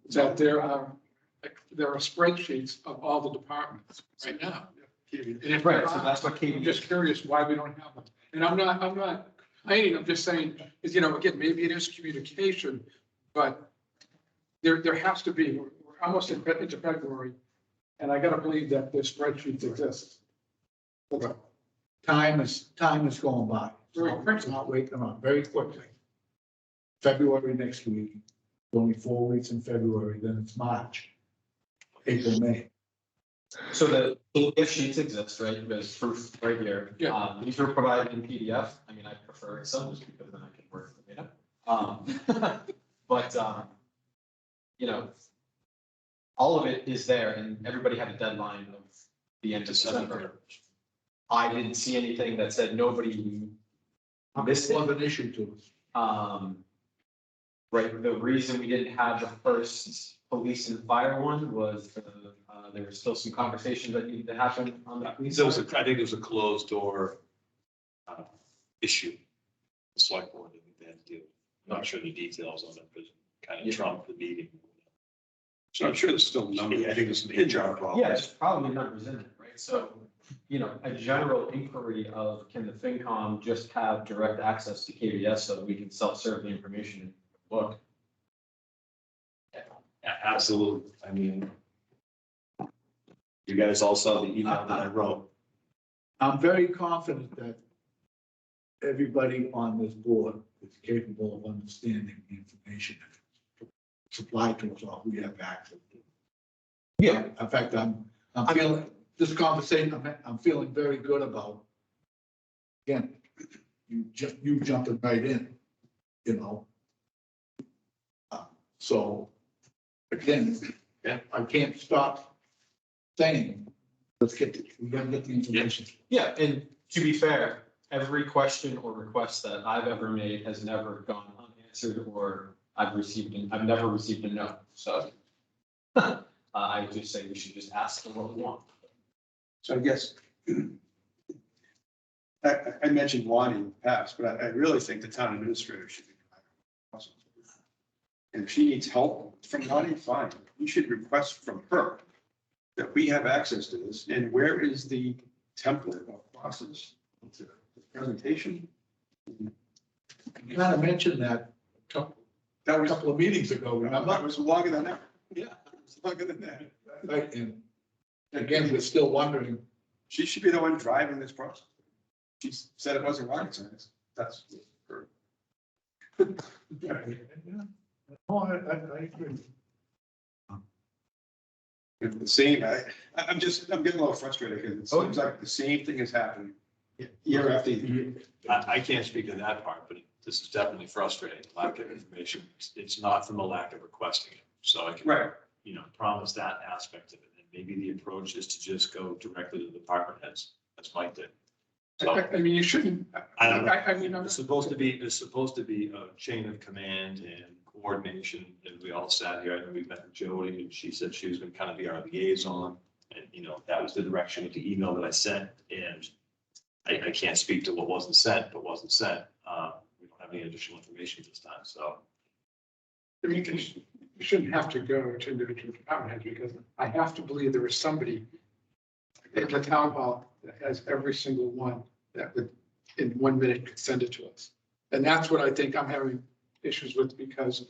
that there are spreadsheets of all the departments right now. And if Right, there so are, that's what I'm just curious why we don't have them. And I'm not complaining, I'm just saying, is, again, maybe it is communication, but there has to be, we're almost into February, and I gotta believe that the spreadsheets exist. Time is going by. Very quickly. It's not waiting around, very quickly. February next week, only 4 weeks in February, then it's March, April, May. So the PDF sheets exist, right? There's proof right here. Yeah. These were provided in PDF. I mean, I prefer Excel just because then I can work the data. But, all of it is there, and everybody had a deadline of the end of December. I didn't see anything that said nobody missed This it. was an issue to us. Right, the reason we didn't have the first police and fire one was there was still some conversations that needed to happen on the police. There was I think it was a closed door issue. The select board didn't deal. Not sure the details on it, but kind of trumped the meeting. So I'm sure there's still numbers. I think there's some HR problems. Yeah, there's probably numbers in it, right? So, a general inquiry of, can the FinCom just have direct access to KBS so that we can self-serve the information and look? Absolutely. I mean, you guys all saw the email that I wrote. I'm very confident that everybody on this board is capable of understanding the information supplied to us, or we have access to. Yeah. In fact, I'm feeling, this conversation, I'm feeling very good about. Again, you jumping right in, So, again, Yeah. I can't stop saying, we gotta get the information. Yeah, and to be fair, every question or request that I've ever made has never gone unanswered, or I've never received a no, so. I would just say we should just ask them what we want. So I guess I mentioned Lonnie in the past, but I really think the town administrator should be. And if she needs help from Lonnie, fine. You should request from her that we have access to this. And where is the template of process? The presentation? You kind of mentioned that That was, a couple of meetings ago, that remember? was longer than that. Yeah, it was longer than that. Right, and again, we're still wondering, She should be the one driving this process. She said it wasn't rocket science. That's her. oh, I agree. The same, I'm getting a little frustrated because it seems like the same thing is happening year after year. I can't speak to that part, but this is definitely frustrating. Lack of information. It's not from a lack of requesting it. So I can, Right. promise that aspect of it. And maybe the approach is to just go directly to the department heads. That's my thing. So I mean, you shouldn't, I don't know. I mean, I'm There's supposed to be a chain of command and coordination, and we all sat here, and we met with Jody, and she said she was gonna kind of be our liaison. And, that was the direction of the email that I sent, and I can't speak to what wasn't sent, but wasn't sent. We don't have any additional information this time, so. I mean, you shouldn't have to go to individual department heads, because I have to believe there is somebody in the town hall that has every single one that would, in 1 minute, could send it to us. And that's what I think I'm having issues with, because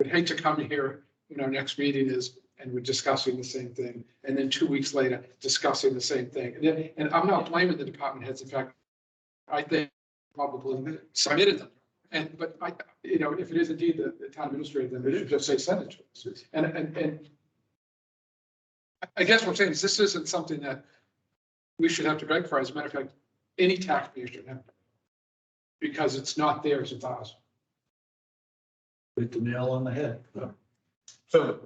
I'd hate to come here when our next meeting is, and we're discussing the same thing, and then 2 weeks later, discussing the same thing. And I'm not blaming the department heads. In fact, I think probably submitted them. And, but I, you know, if it is indeed the town administrator, then they should just say send it to us. And I guess what I'm saying is this isn't something that we should have to beg for. As a matter of fact, any taxpayer should have to. Because it's not theirs, it's ours. Hit the nail on the head. So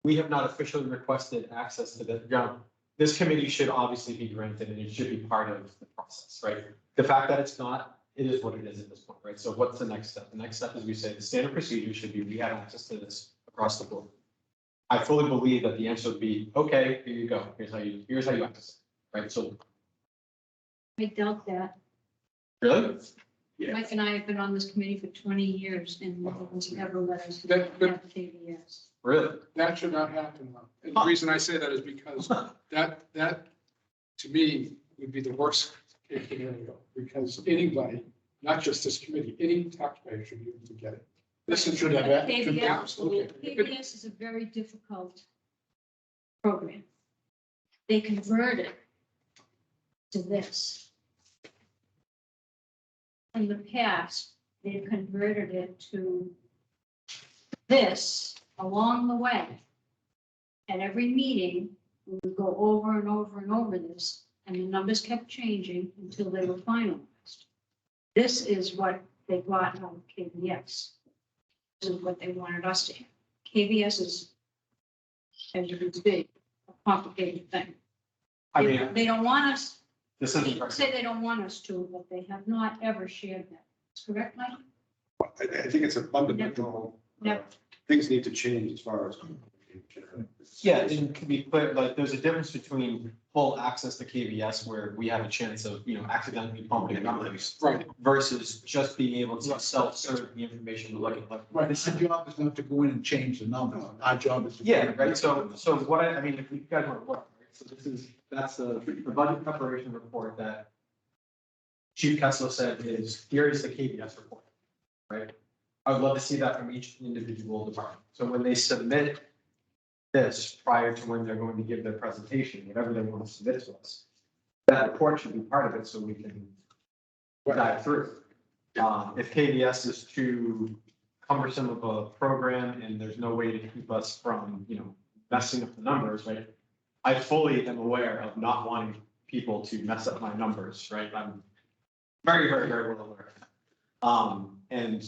we have not officially requested access to the, this committee should obviously be granted and it should be part of the process, right? The fact that it's not, it is what it is at this point, right? So what's the next step? The next step is we say the standard procedure should be, we have access to this across the board. I fully believe that the answer would be, okay, here you go. Here's how you access it, right? So I doubt that. really? Mike and I have been on this committee for 20 years and no one's ever let us That- have KVS. Really? That should not happen. Though. And the reason I say that is because that to me would be the worst case scenario. Because anybody, not just this committee, any taxpayer should be able to get it. This should have that. KVS is a very difficult program. They converted to this. In the past, they've converted it to this along the way. At every meeting, we would go over and over and over this, and the numbers kept changing until they were finalized. This is what they got out of KVS. This is what they wanted us to have. KVS is, as you can see, a complicated thing. I mean, They don't want us, this they isn't. say they don't want us to, but they have not ever shared that. Is correct, Mike? I think it's a fundamental, Never. things need to change as far as. Yeah, and to be clear, like, there's a difference between full access to KVS where we have a chance of, accidentally pumping numbers Right. versus just being able to self-serve the information we're looking at. Right, it's our job is not to go in and change the numbers. Our job is to. Yeah, right, so what I mean, if you guys want to look, right, so that's the budget preparation report that Chief Kessler said is, here is the KVS report, right? I would love to see that from each individual department. So when they submit this prior to when they're going to give their presentation, whatever they want to submit to us, that report should be part of it so we can dive through. If KVS is too cumbersome of a program and there's no way to keep us from, messing up the numbers, right? I fully am aware of not wanting people to mess up my numbers, right? I'm very, very, very well aware. And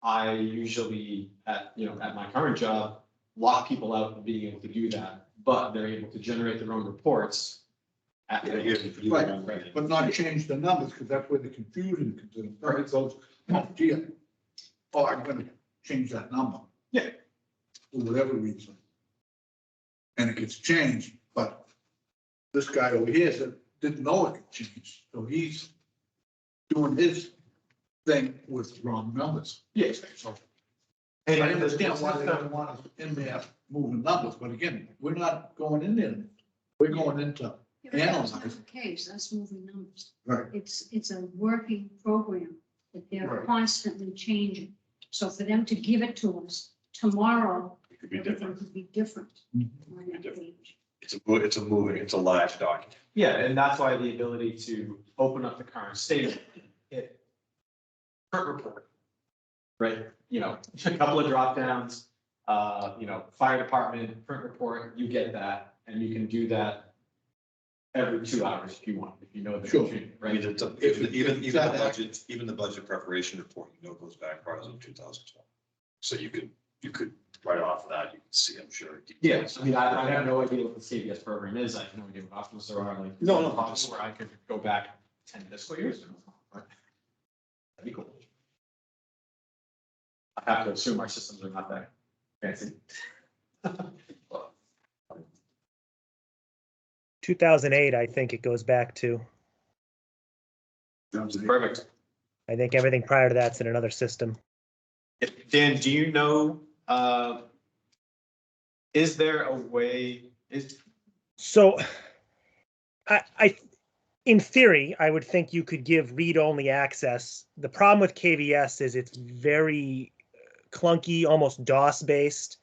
I usually at my current job, lock people out of being able to do that, but they're able to generate their own reports. Right, but not change the numbers, because that's where the confusion comes in. It goes, oh, gee, oh, I'm gonna change that number. Yeah. For whatever reason. And it gets changed, but this guy over here said, didn't know it could change, so he's doing his thing with wrong numbers. Yes. So I understand why they don't want us in there moving numbers, but again, we're not going in there. We're going into Yeah, but that's not analyze. the case, that's moving numbers. Right. It's a working program that they're Right. constantly changing. So for them to give it to us tomorrow, It could be everything different. could be different Mhm. on that page. It's a large document. Yeah, and that's why the ability to open up the current state, hit current report, right? A couple of drop downs, fire department, print report, you get that, and you can do that every 2 hours if you want, if you know the Sure. machine, I mean, right? even the budget preparation report, goes back prior to 2012. So you could right off that, you can see, I'm sure. Yeah, I mean, I have no idea what the CBS program is, I have no idea what options there are, like. No, Where I could go back 10 fiscal years. That'd be cool. I have to assume our systems are not that fancy. 2008, I think it goes back to. Perfect. I think everything prior to that's in another system. Dan, do you know, is there a way, So in theory, I would think you could give read-only access. The problem with KVS is it's very clunky, almost DOS-based.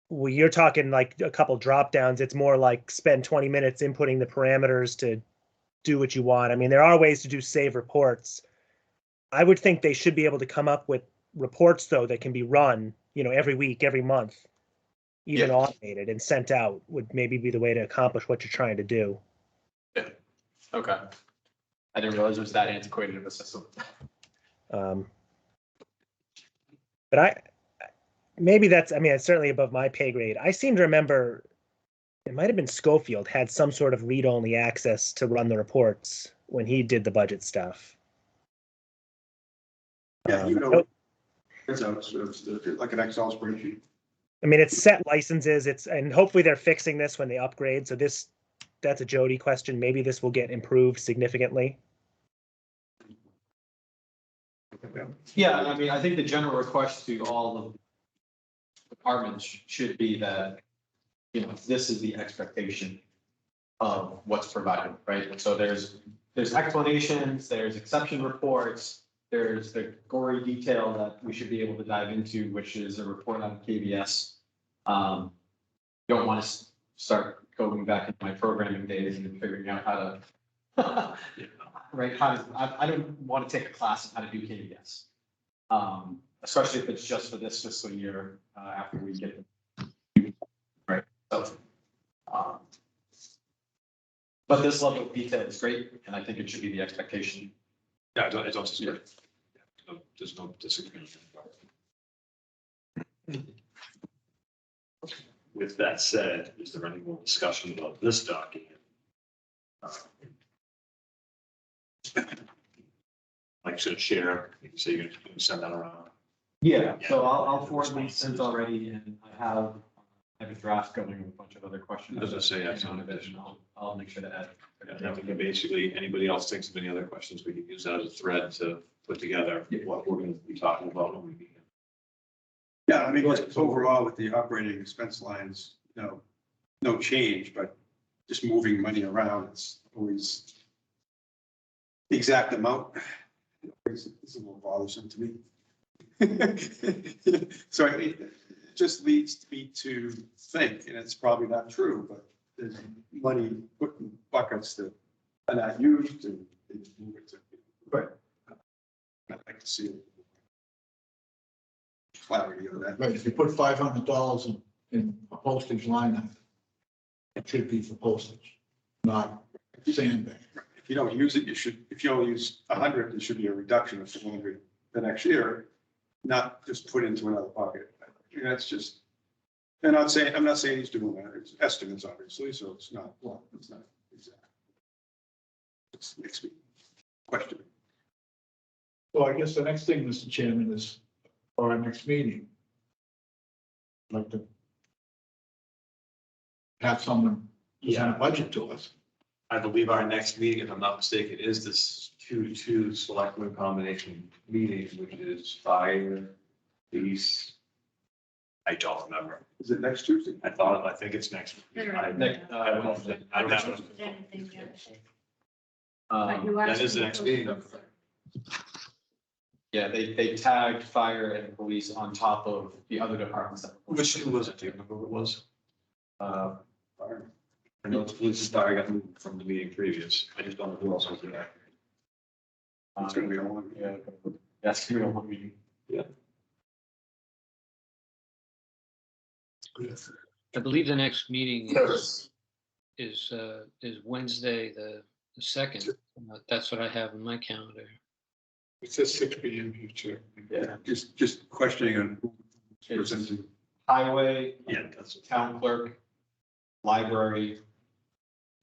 Well, you're talking like a couple drop downs. It's more like spend 20 minutes inputting the parameters to do what you want. I mean, there are ways to do save reports, I would think they should be able to come up with reports though that can be run, every week, every month, even Yeah. automated and sent out would maybe be the way to accomplish what you're trying to do. Okay. I didn't realize it was that antiquated of a system. But it's certainly above my pay grade. I seem to remember it might have been Schofield had some sort of read-only access to run the reports when he did the budget stuff. Yeah, you Um, know, it's like an Excel spreadsheet. it's set licenses. And hopefully they're fixing this when they upgrade. So that's a Jody question. Maybe this will get improved significantly. Yeah, I think the general request to all the departments should be that, this is the expectation of what's provided, right? And so there's explanations, there's exception reports, there's the gory detail that we should be able to dive into, which is a report on KVS. Don't want to start going back into my programming days and figuring out how to, right? I don't want to take a class on how to do KVS. Especially if it's just for this fiscal year, after we get the, right? So, but this level of detail is great, and I think it should be the expectation. Yeah, I don't disagree. There's no disagreement. With that said, is there any more discussion about this document? Like, should share, so you're gonna send that around? Yeah, so I'll forward these since already, and I have a draft going with a bunch of other questions. As I say, that's on on it, and I'll make sure to add. Yeah, we can basically, anybody else thinks of any other questions, we can use that as a thread to put together what we're gonna be talking about when we meet. Yeah, just overall with the operating expense lines, no change, but just moving money around, it's always the exact amount. It's a little bothersome to me. So it just leads me to think, and it's probably not true, but there's money put in buckets that are not used and they just move it to. But I'd like to see it. Clarity on that. Right, if you put $500 in a postage line item, it should be for postage, not sandbag. If you don't use it, if you only use 100, there should be a reduction of 200 the next year, not just put into another pocket. That's just, and I'm not saying he's doing that, it's estimates obviously, so it's not exact. It makes me question. So I guess the next thing, Mr. Chairman, is for our next meeting. I'd like to have someone present a budget to us. I believe our next meeting, if I'm not mistaken, is this 2-2 selectmen combination meeting, which is fire, police. I don't remember. Is it next Tuesday? I think it's next week. Wednesday. That is the next meeting. Yeah, they tagged fire and police on top of the other departments. Which was it? Do you remember what it was? Fire. I know it's police and fire got moved from the meeting previous. I just don't know who else was there. It's gonna be a long. Yeah, that's gonna be a long meeting. Yeah. I believe the next meeting is Wednesday, the 2nd. That's what I have in my calendar. It says 6 p.m. here too. Yeah, just questioning on who's It's presenting. highway, Yeah, that's. town clerk, library,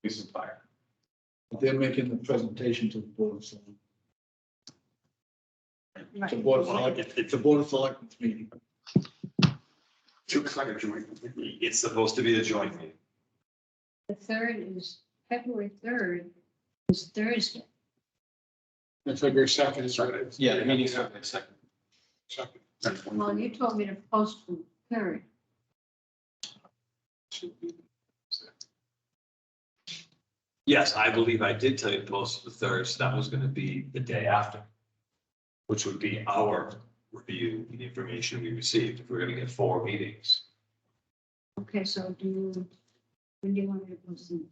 police and fire. They're making the presentation to the board of selectmen. It's a Right. board of selectmen, it's a board of selectmen's meeting. Looks like a joint. It's supposed to be a joint meeting. The third is, February 3rd is Thursday. And February 2nd is right. Yeah, the meeting's February 2nd. Second. Well, you told me to post the third. Yes, I believe I did tell you to post the 3rd, so that was gonna be the day after. Which would be our review, of the information we received, if we're gonna get 4 meetings. Okay, so when do you want me to post them?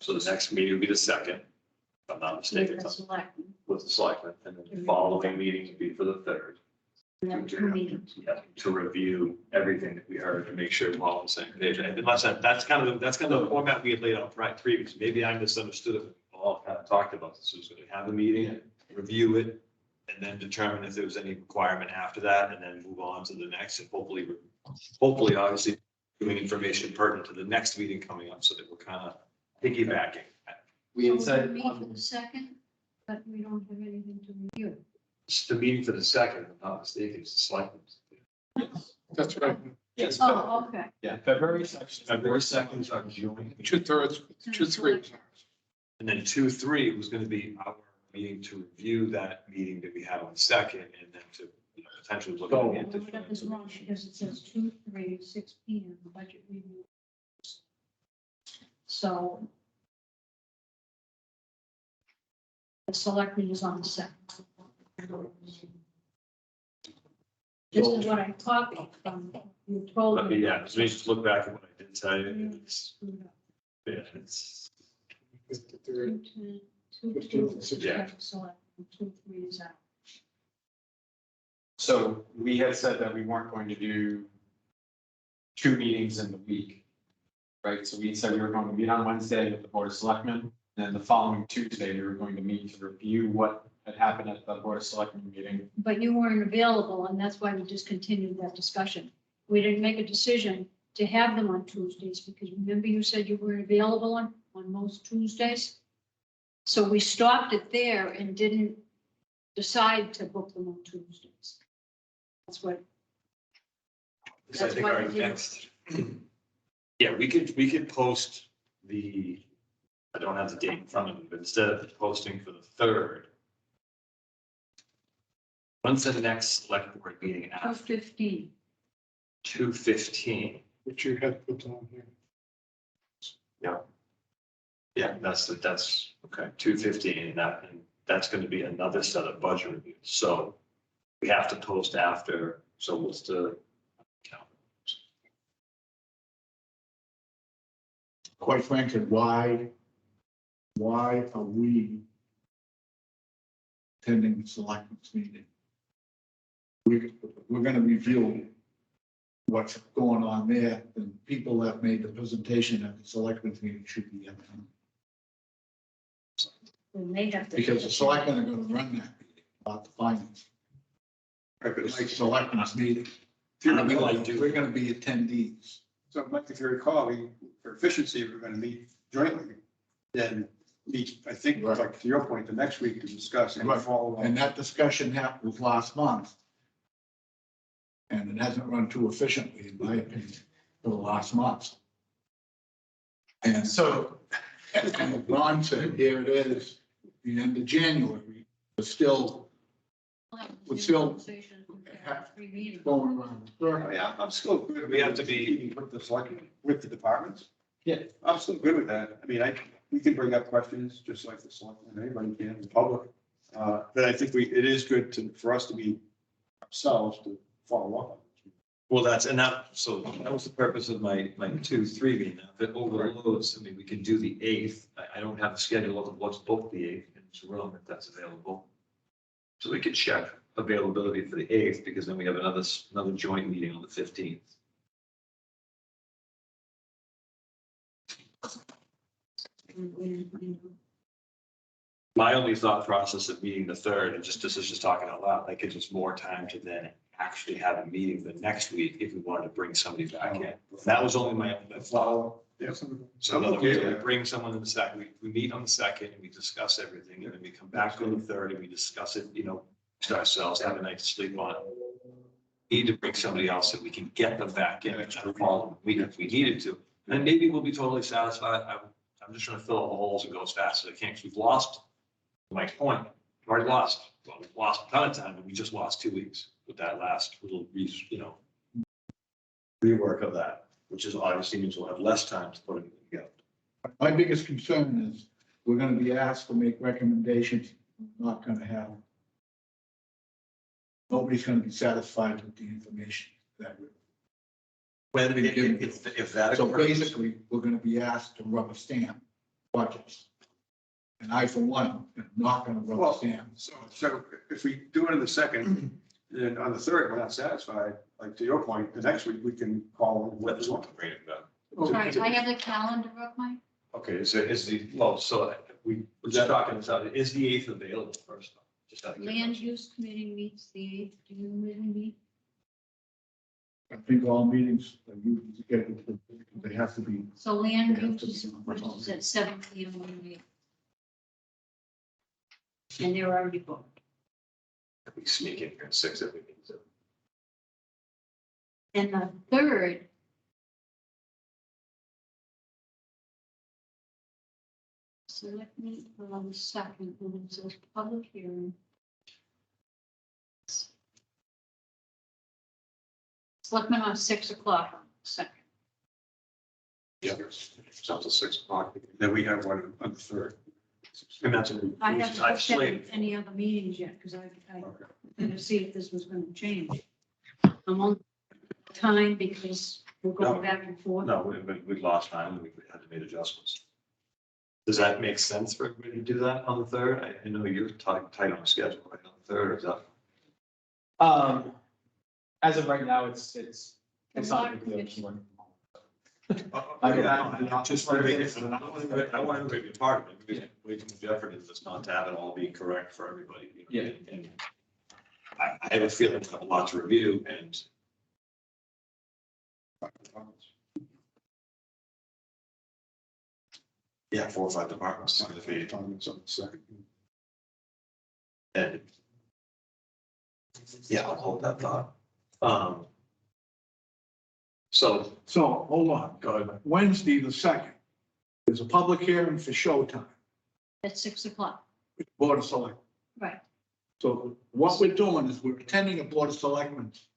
So the next meeting will be the 2nd. if I'm not With mistaken, the selectmen, with the selectmen, and then the following meeting would be for the third. and then 2 meetings. Yeah, to review everything that we heard to make sure we're all on the same page. And unless that's kind of the format we had laid out previously. Maybe I misunderstood it. We all kind of talked about this. So we're going to have a meeting, review it, and then determine if there was any requirement after that, and then move on to the next. And hopefully, obviously, doing information pertinent to the next meeting coming up, so that we're kind of piggybacking. We had So we're said, gonna meet for the second, but we don't have anything to review. It's the meeting for the second, if I'm not mistaken, it's the selectmen's. That's what I, yes, Oh, okay. yeah, February 2nd. February 2nd is our joint. 2/3, 2/3. And then 2/3 was going to be our meeting to review that meeting that we had on the second, and then to potentially look at Well, it. what is wrong, because it says 2, 3, 6 P.M. budget review. So the selectmen is on the second. This is what I copied from, you told But me. yeah, so we just look back at what I did tell you. It's, Screwed up. yeah, it's, 53rd. 2, 2, 15th 2, and 16th. Yeah. selectmen, 2, 3 is out. So we had said that we weren't going to do 2 meetings in the week. Right, so we said we were going to meet on Wednesday with the Board of Selectmen, and then the following Tuesday, we were going to meet to review what had happened at the Board of Selectmen meeting. But you weren't available, and that's why we discontinued that discussion. We didn't make a decision to have them on Tuesdays, because remember you said you weren't available on most Tuesdays? So we stopped it there and didn't decide to book them on Tuesdays. That's what, because I That's think why our we didn't- next. Yeah, we could post I don't have the date in front of me, but instead of posting for the third. When's the next select board meeting after 2:15. 2:15? Which you had put on here. Yeah, that's okay, 2:15, and that's going to be another set of budget reviews. So we have to post after, so what's the count? Quite frankly, why are we attending the selectmen's meeting? We're gonna review what's going on there, and people that made the presentation at the selectmen's meeting should be at them. When they have to. Because the selectmen are gonna run that meeting, about the finance. Right, but It's the like, selectmen's meeting. I'm gonna do- We're gonna be attendees. so Mike, if you recall, for efficiency, we're gonna meet jointly. Then meet, I think, Right. like to your point, the next week to discuss and Right. follow. And that discussion happened last month. And it hasn't run too efficiently, in my opinion, for the last month. And So, and Ron said, here it is, the end of January, we're still We're still- 3 meetings. going around. the circle. Yeah, I'm still good. We have to be- With the selectmen, with the departments. Yeah. I'm still good with that. I mean, we can bring up questions just like the selectmen, anybody can, the public. But I think it is good for us to be ourselves to follow up on this. Well, so that was the purpose of my 2-3 meeting. Now, if it overloads, I mean, we can do the 8th. I don't have a schedule of what's booked the 8th in this room, if that's available. So we could check availability for the 8th, because then we have another joint meeting on the 15th. My only thought process of meeting the 3rd, and this is just talking out loud, that gives us more time to then actually have a meeting the next week if we wanted to bring somebody back in. That was only my thought. Follow. Yeah. So in other words, we bring someone in the second, we meet on the second, and we discuss everything, and then we come back on the 3rd and we discuss it, to ourselves, have a night to sleep on it. Need to bring somebody else that we can get them back in the following week if we needed to. And maybe we'll be totally satisfied. I'm just trying to fill all the holes and go as fast as I can, because we've lost, to Mike's point, we've already lost. Well, we've lost a ton of time, but we just lost 2 weeks with that last little, rework of that, which is obviously means we'll have less time to put it together. My biggest concern is we're gonna be asked to make recommendations, not gonna have. Nobody's gonna be satisfied with the information that we. When, if that So occurs, basically, we're gonna be asked to rubber stamp budgets. And I, for one, am not gonna rubber stamp. So if we do it in the second, then on the third, we're not satisfied, like to your point, the next week we can call and let Let's us want to bring it back. All right, I have the calendar up, Mike. Okay, so is the, well, so we're just talking about, is the 8th available first? Just out of Land curiosity. use committee meets the 8th. Do you really meet? I think all meetings are usually scheduled, they have to be. So land They have to use be on the is at 7 p.m. on the 8th. And they're already booked. We sneak in here at 6 if we need to. And the third. Select me on the second, and it says public hearing. Selectmen on 6 o'clock on the second. Yeah, it's up to 6 o'clock, then we have one on the third. And that's what I we- haven't I've looked at slated. any other meetings yet, because I Okay. to see if this was gonna change. I'm on time because we're going back and forth. No, we lost time and we had to make adjustments. Does that make sense for everybody to do that on the 3rd? I know you're tight on the schedule, right, on the 3rd, or is that? As of right now, it's The not water a big deal. commission. Just want to make it, I want to be a part of it, because way too much effort in this not to have it all be correct for everybody. You know, and I have a feeling we have a lot to review, and yeah, 4 or 5 departments. On the second. And yeah, I'll hold that thought. So, So, hold on, go ahead. Wednesday, the second, there's a public hearing for showtime, At 6 o'clock, with Board of Select. right. So what we're doing is we're attending a Board of Selectmen's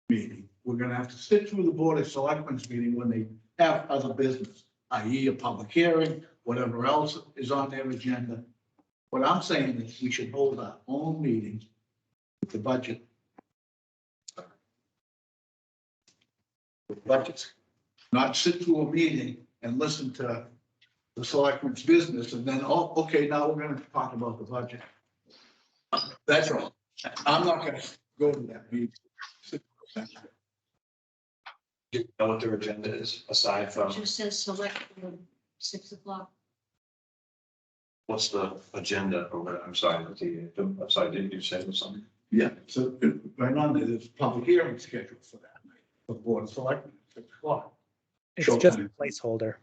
meeting. We're gonna have to sit through the Board of Selectmen's meeting when they have other business, i.e. a public hearing, whatever else is on their agenda. What I'm saying is we should hold our own meetings with the budget. With budgets, not sit through a meeting and listen to the selectmen's business and then, oh, okay, now we're gonna talk about the budget. That's all. I'm not gonna go to that meeting. Do you know what their agenda is, aside It from, just says select board, 6 o'clock. what's the agenda, or what, I'm sorry, I'm sorry, didn't you say something? Yeah, so right on there, there's a public hearing scheduled for that night, for Board of Selectmen, 6 o'clock. It's just a Showtime. placeholder.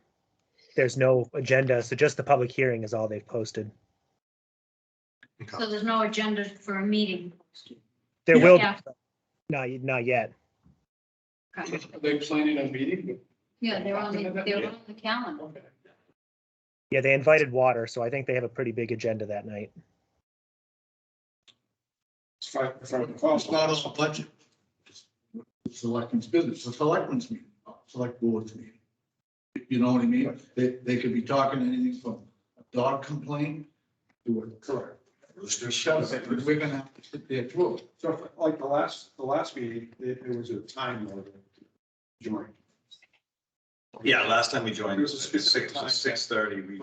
There's no agenda, so just the public hearing is all they've posted. So there's no agenda for a meeting. There Yeah. will, be, Yeah. but not yet. Okay. Are they planning a meeting? Yeah, they're on the calendar. Okay. Yeah, they invited water, so I think they have a pretty big agenda that night. It's fine, It's not on the budget. It's Selectmen's business, the Selectmen's meeting, Select Board's meeting. You know what I mean? They could be talking anything from a dog complaint to a. Correct. We're gonna have to sit there through it. So like the last meeting, there was a time limit to join. Yeah, last time we joined, it There's was a specific 6:30,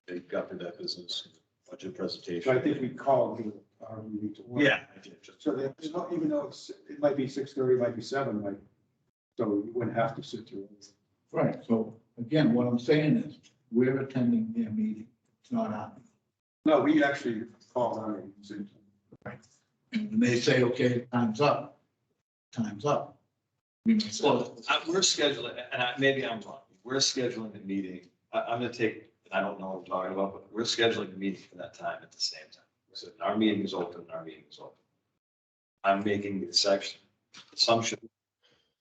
they got to that business, budget presentation. So I think we called our meeting to order. Yeah, I did, just. So there's not, even though it might be 6:30, it might be 7, like, so you wouldn't have to sit through it. Right, so again, what I'm saying is, we're attending their meeting, it's not our meeting. No, we actually called our meeting. And they say, okay, time's up, time's up. We may say, Well, we're scheduling, and maybe I'm wrong, we're scheduling the meeting, I'm gonna take, I don't know what I'm talking about, but we're scheduling the meeting for that time at the same time. So our meeting is open, our meeting is open. I'm making the assumption,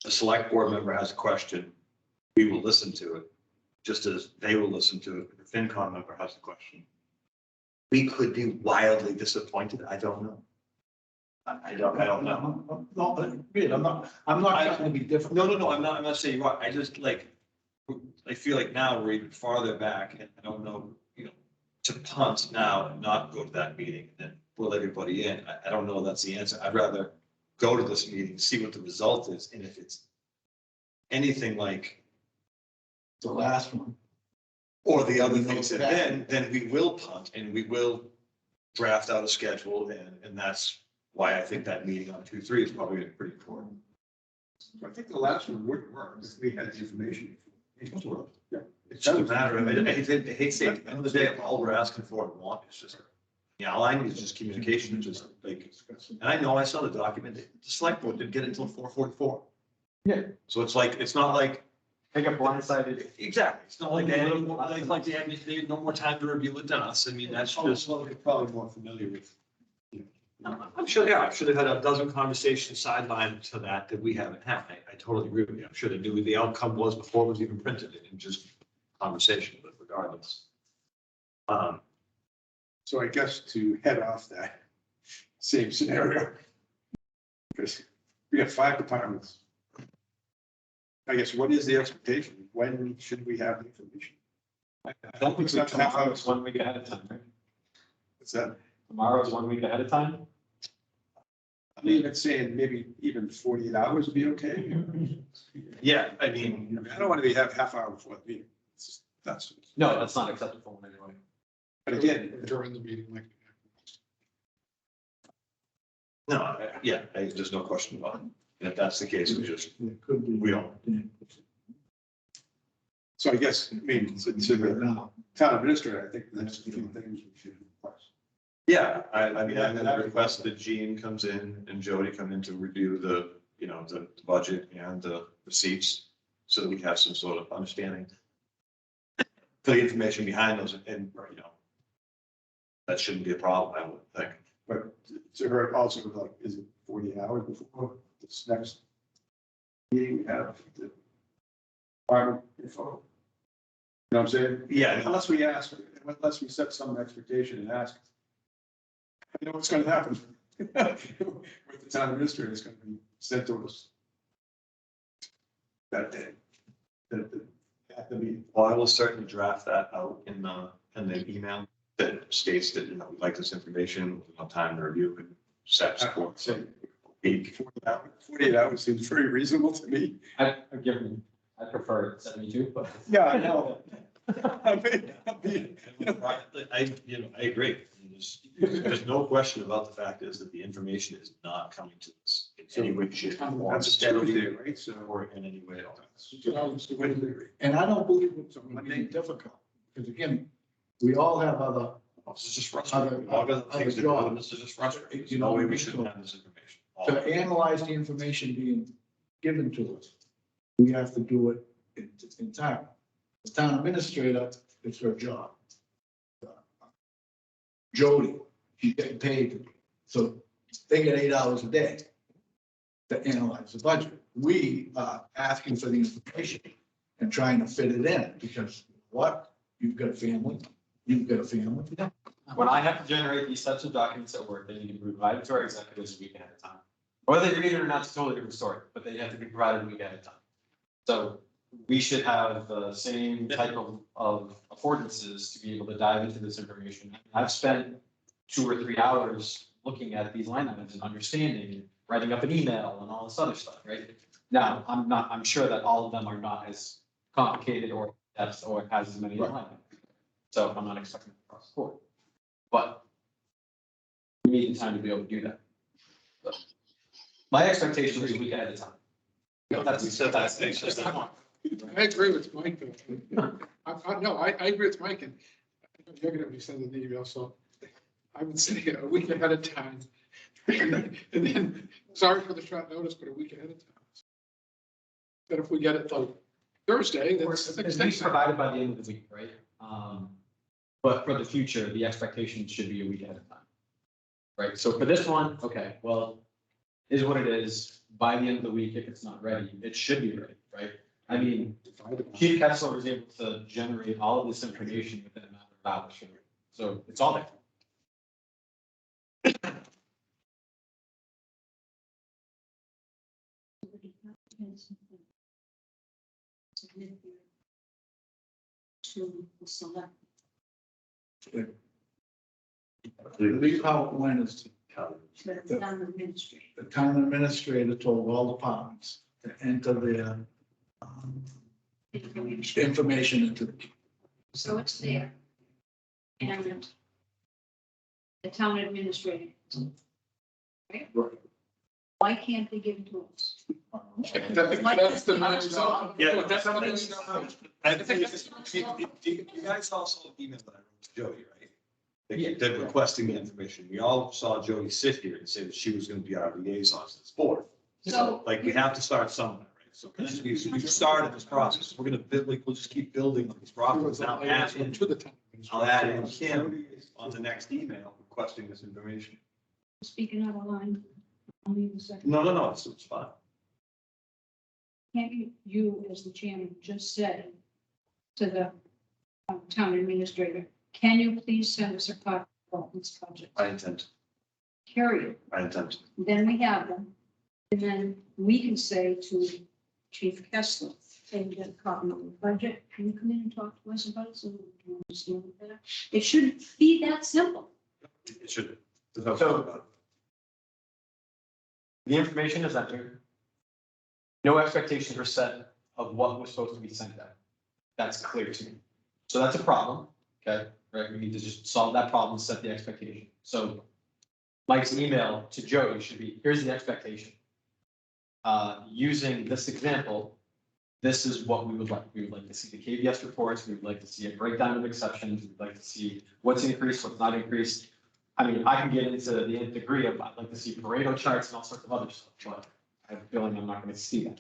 a select board member has a question, we will listen to it, just as they will listen to it, if the FinCom member has a question. We could be wildly disappointed, I don't know. I don't know. No, Reed, I'm not trying to be different. No, I'm not saying you're right. I just like, I feel like now we're even farther back and I don't know, to punt now and not go to that meeting and then pull everybody in. I don't know that's the answer. I'd rather go to this meeting, see what the result is. And if it's anything like, The last one, Or the other things that then we will punt and we will draft out a schedule and that's why I think that meeting on 2/3 is probably pretty important. I think the last one would work if we had the information. Yeah. It's just a matter of, I hate to say, at the end of the day, all we're asking for and want is just, all I need is just communication, and just like, and I know I saw the document, the select board didn't get it until 4:44. Yeah. So it's like, it's not like, I got blindsided. exactly, it's not like they had no more time to review it than us. I mean, that's just. Probably more familiar with. I'm sure, yeah, I'm sure they've had a dozen conversations sidelined to that we haven't had. I totally agree with you. I'm sure they knew what the outcome was before it was even printed and just conversation, but regardless. So I guess to head off that same scenario, because we have 5 departments. I guess what is the expectation? When should we have the information? I don't think so. Tomorrow's 1 week ahead of time, right? What's that? Tomorrow's 1 week ahead of time. I mean, it's saying maybe even 48 hours would be okay. Yeah, I mean, I don't want to have half hour before the meeting. That's, No, that's not acceptable in any way. but again, During the meeting, like. no, there's no question about it. And if that's the case, we just, It could be. we don't. so I guess, I mean, to the town administrator, I think that's a few things we should request. Yeah, I mean, I'm gonna request that Jean comes in and Jody come in to review the, the budget and the receipts. So that we have some sort of understanding. For the information behind those and, that shouldn't be a problem, I would think. But to her also, like, is it 48 hours before this next meeting we have the department info? You know what I'm saying? Yeah. Unless we ask, unless we set some expectation and ask, what's going to happen with the town administrator is going to be sent to us that day. At the meeting. Well, I will certainly draft that out in the email that states that, we'd like this information, we'll have time to review and set support. Say 48 hours seems very reasonable to me. I prefer 72, but. Yeah, I know. I agree. There's no question about the fact is that the information is not coming to us in any way, shape, or form, That's Tuesday, right? So, or in any way else. And I don't believe it's going to be difficult, because again, we all have other, This is just frustrating. All the things that go on, this is just frustrating. There's no way we shouldn't have this information. to analyze the information being given to us. We have to do it in time. The town administrator, it's her job. Jody, she's getting paid, so they get 8 hours a day to analyze the budget. We are asking for the information and trying to fit it in, because what? You've got a family, you've got a family. When I have to generate these sets of documents at work, they need to be provided to our executives a week ahead of time. Whether they read it or not, it's a totally different story, but they have to be provided a week ahead of time. So we should have the same type of affordances to be able to dive into this information. I've spent 2 or 3 hours looking at these line items and understanding, writing up an email and all this other stuff, right? Now, I'm sure that all of them are not as complicated or depth or has as many line items. So I'm not expecting it across the board. But we need the time to be able to do that. But my expectation is a week ahead of time. I agree with Mike, though. I agree with Mike, and you're gonna be sending the email, so I would say a week ahead of time. And then, sorry for the short notice, but a week ahead of time. But if we get it like Thursday, that's. It's being provided by the end of the week, right? But for the future, the expectation should be a week ahead of time. Right, so for this one, okay, well, is what it is. By the end of the week, if it's not ready, it should be ready, right? I mean, Chief Kessler was able to generate all of this information within a matter of hours, so it's all there. To the select. I believe how it went is The town administrator. the town administrator told all departments to enter their information into So it's there. And the town administrator. Right? Why can't they give it to us? That's the next. Yeah, That's that's- the I think you guys all saw the email that I wrote to Jody, right? They're requesting the information. We all saw Jody sit here and say that she was gonna be our liaison to this board. So, like, we have to start somewhere, right? So, we've started this process. We're gonna build, like, we'll just keep building on this process. Now, To the town. I'll add in Kim on the next email requesting this information. Speaking out of line, I'll need a second. No, it's fine. Can't you, as the chairman, just said to the town administrator, can you please send us a copy of this budget? I intend, Period. I intend. Then we have them. And then we can say to Chief Kessler, hey, we got a copy of the budget. Can you come in and talk to us about it so we can understand it better? It shouldn't be that simple. It should. There's no So- doubt about it. The information is entered. No expectations were set of what was supposed to be sent out. That's clear to me. So that's a problem, okay? Right, we need to just solve that problem, set the expectation. So Mike's email to Jody should be, here's the expectation. Using this example, this is what we would like. We would like to see the KVS reports. We would like to see a breakdown of exceptions. We'd like to see what's increased, what's not increased. I mean, I can get into the nth degree of, I'd like to see Pareto charts and all sorts of other stuff, but I have a feeling I'm not going to see that.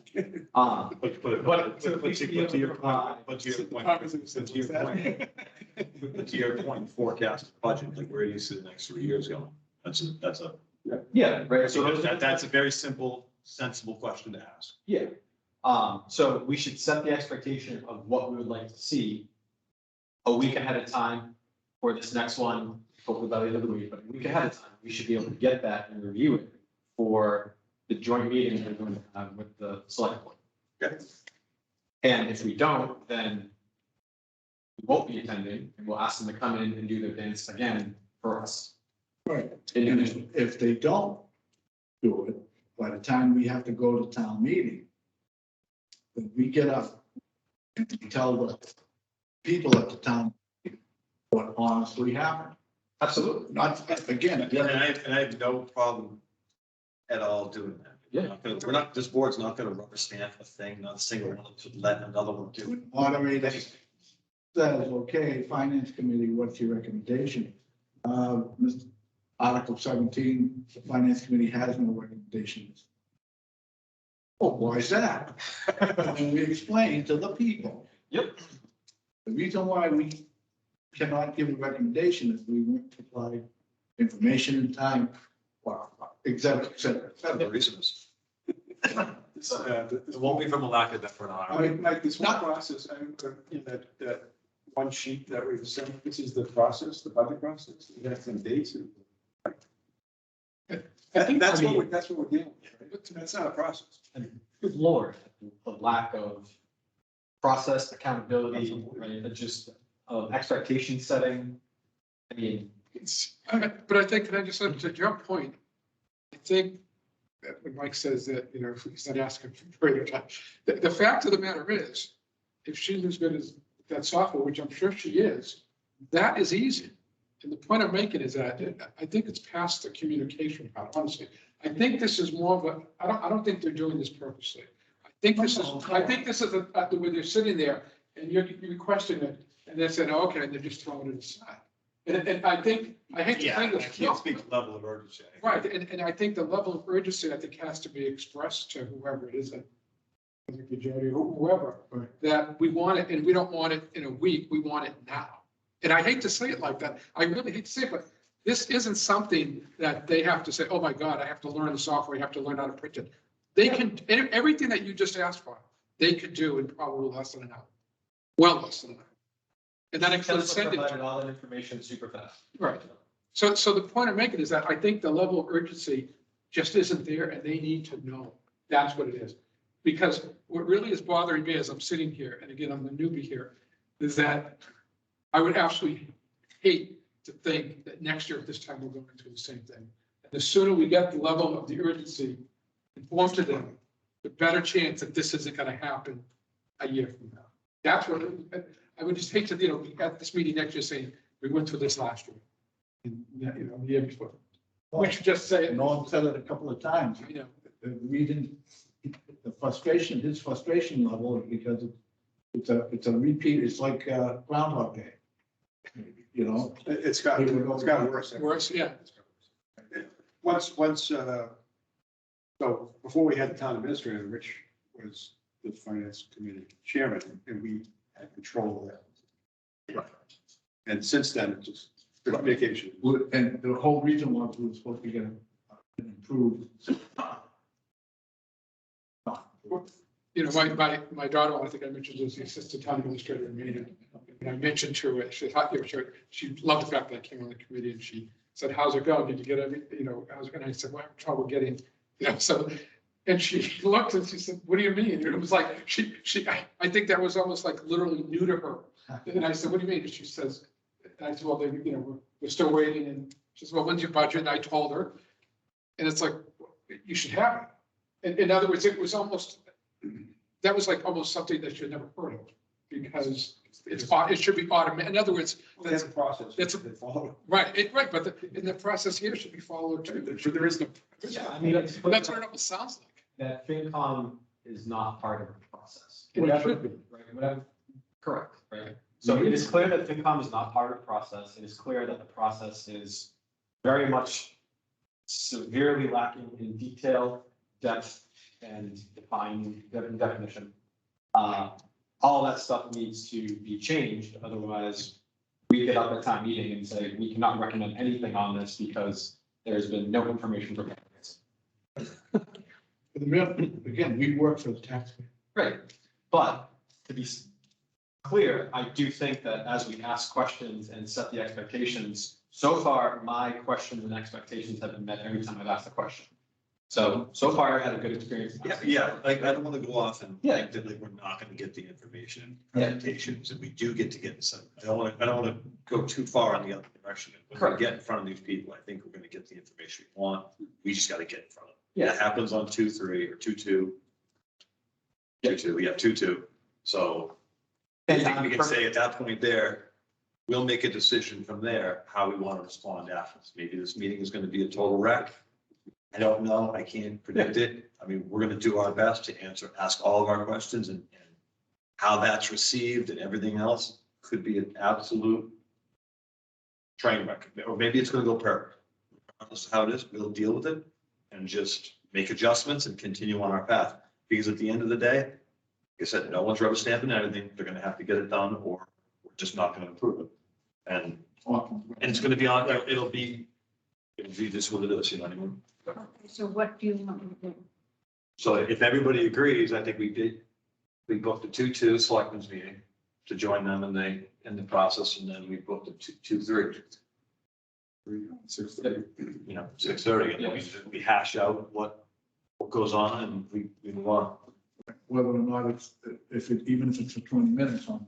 But to your point, forecast budget, like where you see the next 3 years going. That's a, Yeah, right. So those that's a very simple, sensible question to ask. Yeah. So we should set the expectation of what we would like to see a week ahead of time for this next one, hopefully by the end of the week, but a week ahead of time, we should be able to get that and review it for the joint meeting we're going to have with the select board. Okay. And if we don't, then we won't be attending, and we'll ask them to come in and do their dance again for us. Right. And if they don't do it, by the time we have to go to town meeting, then we get up and tell the people at the town what honestly happened. Absolutely. Not, again, And I have no problem at all doing that. We're not, this board's not gonna rubber stamp a thing, not a single one to let another one do it. moderator says, okay, finance committee, what's your recommendation? Article 17, the finance committee has no recommendations. Oh, why is that? And we explain to the people. Yep. The reason why we cannot give a recommendation is we won't supply information in time, well, et cetera, et cetera, et The cetera. reason is. It won't be from a lack of effort on I our. mean, like this whole process, I mean, in that one sheet that we've sent, this is the process, the budget process, you have some dates. That's what we're dealing with, right? That's not a process. Good Lord, the lack of process, accountability, right, that just expectation setting. I mean, But I think, can I just, to your point, I think that when Mike says that, you know, if he's not asking for greater time, the fact of the matter is, if she's as good as that software, which I'm sure she is, that is easy. And the point I'm making is that I think it's past the communication part, honestly. I think this is more of a, I don't think they're doing this purposely. I think this is where they're sitting there and you're requesting it and they're saying, okay, and they're just throwing it aside. And I think, I hate to Yeah, say I this. can't speak to level of urgency. Right, and I think the level of urgency, I think, has to be expressed to whoever it is, Jody, whoever, that we want it, and we don't want it in a week, we want it now. And I hate to say it like that, I really hate to say it, but this isn't something that they have to say, oh my God, I have to learn the software, I have to learn how to print it. They can, everything that you just asked for, they could do in probably less than an hour, well less than an hour. And that includes Tesla sending. provided all that information super fast. Right. So the point I'm making is that I think the level of urgency just isn't there and they need to know that's what it is. Because what really is bothering me as I'm sitting here, and again, I'm the newbie here, is that I would absolutely hate to think that next year at this time, we're going through the same thing. And the sooner we get the level of the urgency informed to them, the better chance that this isn't going to happen a year from now. That's what, I would just hate to, you know, be at this meeting next year saying, we went through this last year. And, you know, the year before. We should just say it. Norm said it a couple of times. You know, The reason, the frustration, his frustration level is because it's a repeat, it's like Groundhog Day. You know? It's gotten worse. worse, yeah. So before we had the town administrator, Rich was the finance committee chairman, and we had control of that. And since then, it just, vacation. And the whole reason was we were supposed to get an improved. You know, my daughter, I think I mentioned, is the assistant town administrator in Maine. And I mentioned to her, she loved the fact that I came on the committee, and she said, how's it going? Did you get every, you know, how's it going? I said, well, I have trouble getting, you know, so, and she looked and she said, what do you mean? And it was like, I think that was almost like literally new to her. And I said, what do you mean? And she says, and I said, well, you know, we're still waiting. And she said, well, when's your budget? And I told her, and it's like, you should have it. In other words, it was almost, that was like almost something that you'd never heard of, because it should be automated. In other words, That's a process. That's a- right, right, but in the process here should be followed too. There is no. Yeah, I mean, But that's what it almost sounds like. that FinCom is not part of the process. It Whatever, should be. right, whatever, correct, right? So it is clear that FinCom is not part of the process. It is clear that the process is very much severely lacking in detail, depth, and definition. All that stuff needs to be changed, otherwise we get up at town meeting and say, we cannot recommend anything on this because there's been no information provided. Again, we work for the taxpayer. Right, but to be clear, I do think that as we ask questions and set the expectations, so far, my questions and expectations have been met every time I've asked a question. So far, I had a good experience. Yeah, like, I don't want to go off and Yeah. think that like we're not going to get the information, Yeah. presentations, and we do get to get some. I don't want to go too far in the other direction. When we Correct. get in front of these people, I think we're going to get the information we want. We just got to get in front of them. Yeah. It happens on 2-3 or 2-2. 2-2, yeah, 2-2. So I think we can say at that point there, we'll make a decision from there, how we want to respond after this. Maybe this meeting is going to be a total wreck. I don't know. I can't predict it. I mean, we're going to do our best to ask all of our questions, and how that's received and everything else could be an absolute train wreck, or maybe it's going to go perfect. Regardless of how it is, we'll deal with it and just make adjustments and continue on our path. Because at the end of the day, like I said, no one's rubber stamping anything. They're going to have to get it done, or we're just not going to improve it. And it's going to be on, it'll be just what it is, you know what I mean? Okay, so what do you want me to do? So if everybody agrees, I think we booked a 2-2 selectmen's meeting to join them in the process, and then we booked a 2-3. 6:30. You know, 6:30, and then we hash out what goes on, and we move on. Whether or not even if it's for 20 minutes on.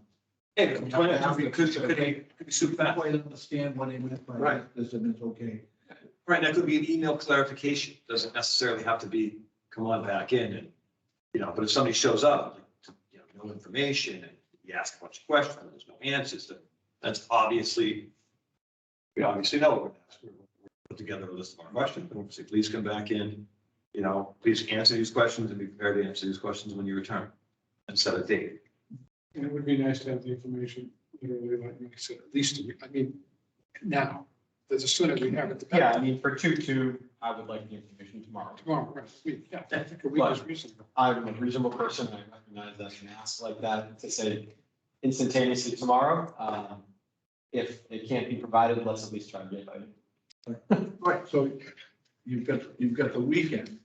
Hey, could be super fast. Way to understand what he meant by Right. this, and it's okay. Right, that could be an email clarification, doesn't necessarily have to be, come on back in, and, you know, but if somebody shows up, you know, no information, and you ask a bunch of questions, and there's no answers, then that's obviously, we obviously know what we're gonna ask. We're put together a list of our questions, and we'll say, please come back in, you know, please answer these questions and be prepared to answer these questions when you return, and set a date. And it would be nice to have the information, literally, like I said, at least, I mean, now, as soon as we have it. the better. Yeah, I mean, for 2-2, I would like the information tomorrow. Tomorrow, right, yeah, I think a week is reasonable. I'm a reasonable person, I recognize that an ask like that to say instantaneously tomorrow. If it can't be provided, let's at least try to get it. Right, so you've got the weekend.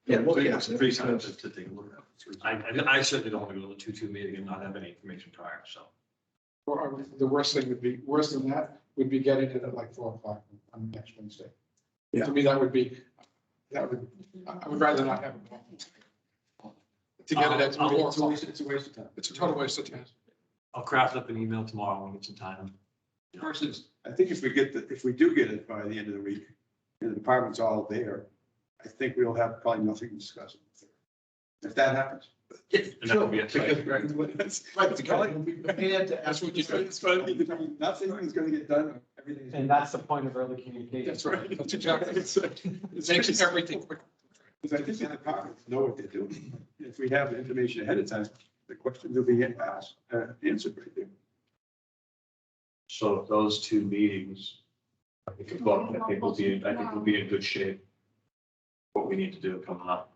Yeah, Look at it's it, pretty time because- to take a look at it. I certainly don't want to go to the 2-2 meeting and not have any information prior, so. Or the worst thing would be, worse than that, would be getting it at like 4 o'clock on next Wednesday. Yeah. To me, I would rather not have it. To get it at 4 o'clock. It's a waste of time. It's a total waste of time. I'll craft up an email tomorrow and get some time. Versus, I think if we do get it by the end of the week, and the department's all there, I think we'll have probably nothing to discuss. If that happens. And that would be it. That's what you said. Nothing is gonna get done, everything. And that's the point of early communication. That's right, that's exactly, it makes everything quick. Because I think the departments know what they're doing. If we have the information ahead of time, the questions will be asked, answered right there. So those two meetings, I think we'll be in good shape. What we need to do coming up.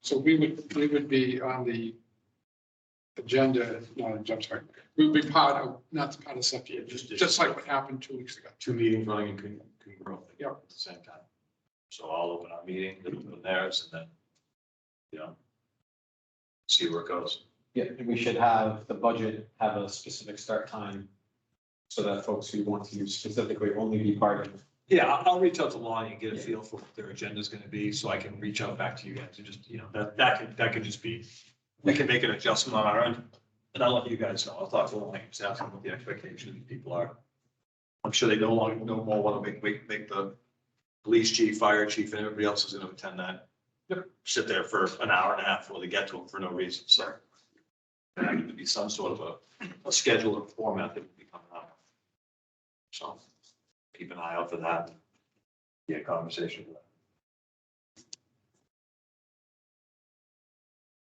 So we would be on the agenda, I'm sorry, we would be part of, not part of stuff, just like what happened 2 weeks ago. Two meetings running in congruently. Yep. At the same time. So I'll open our meeting, they'll open theirs, and then, you know, see where it goes. Yeah, and we should have the budget have a specific start time so that folks who want to specifically only be part of. Yeah, I'll reach out to Lonnie and get a feel for what their agenda is gonna be, so I can reach out back to you guys and just, you know, that can just be, we can make an adjustment on our end. And I'll let you guys know, I'll talk to Lonnie, just ask them what the expectations of people are. I'm sure they no more want to make the police chief, fire chief, and everybody else is gonna attend that. Sit there for an hour and a half before they get to them for no reason, so. There needs to be some sort of a schedule or format that will be coming out. So keep an eye out for that. Yeah, conversation.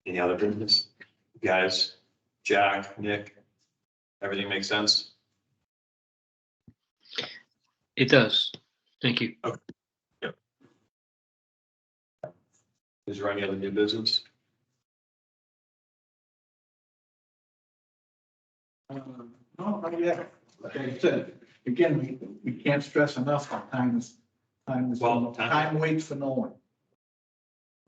Any other business? Guys, Jack, Nick, everything makes sense? It does. Thank you. Is there any other new business? No, not yet. Like I said, again, we can't stress enough how Well, time waits for no one.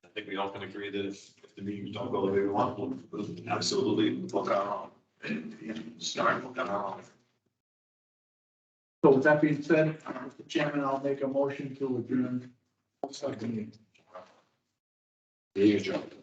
I think we all can agree that if the meetings don't go the way we want, we'll absolutely book our own. And start booking our own. So with that being said, Mr. Chairman, I'll make a motion to adjourn. Meeting adjourned.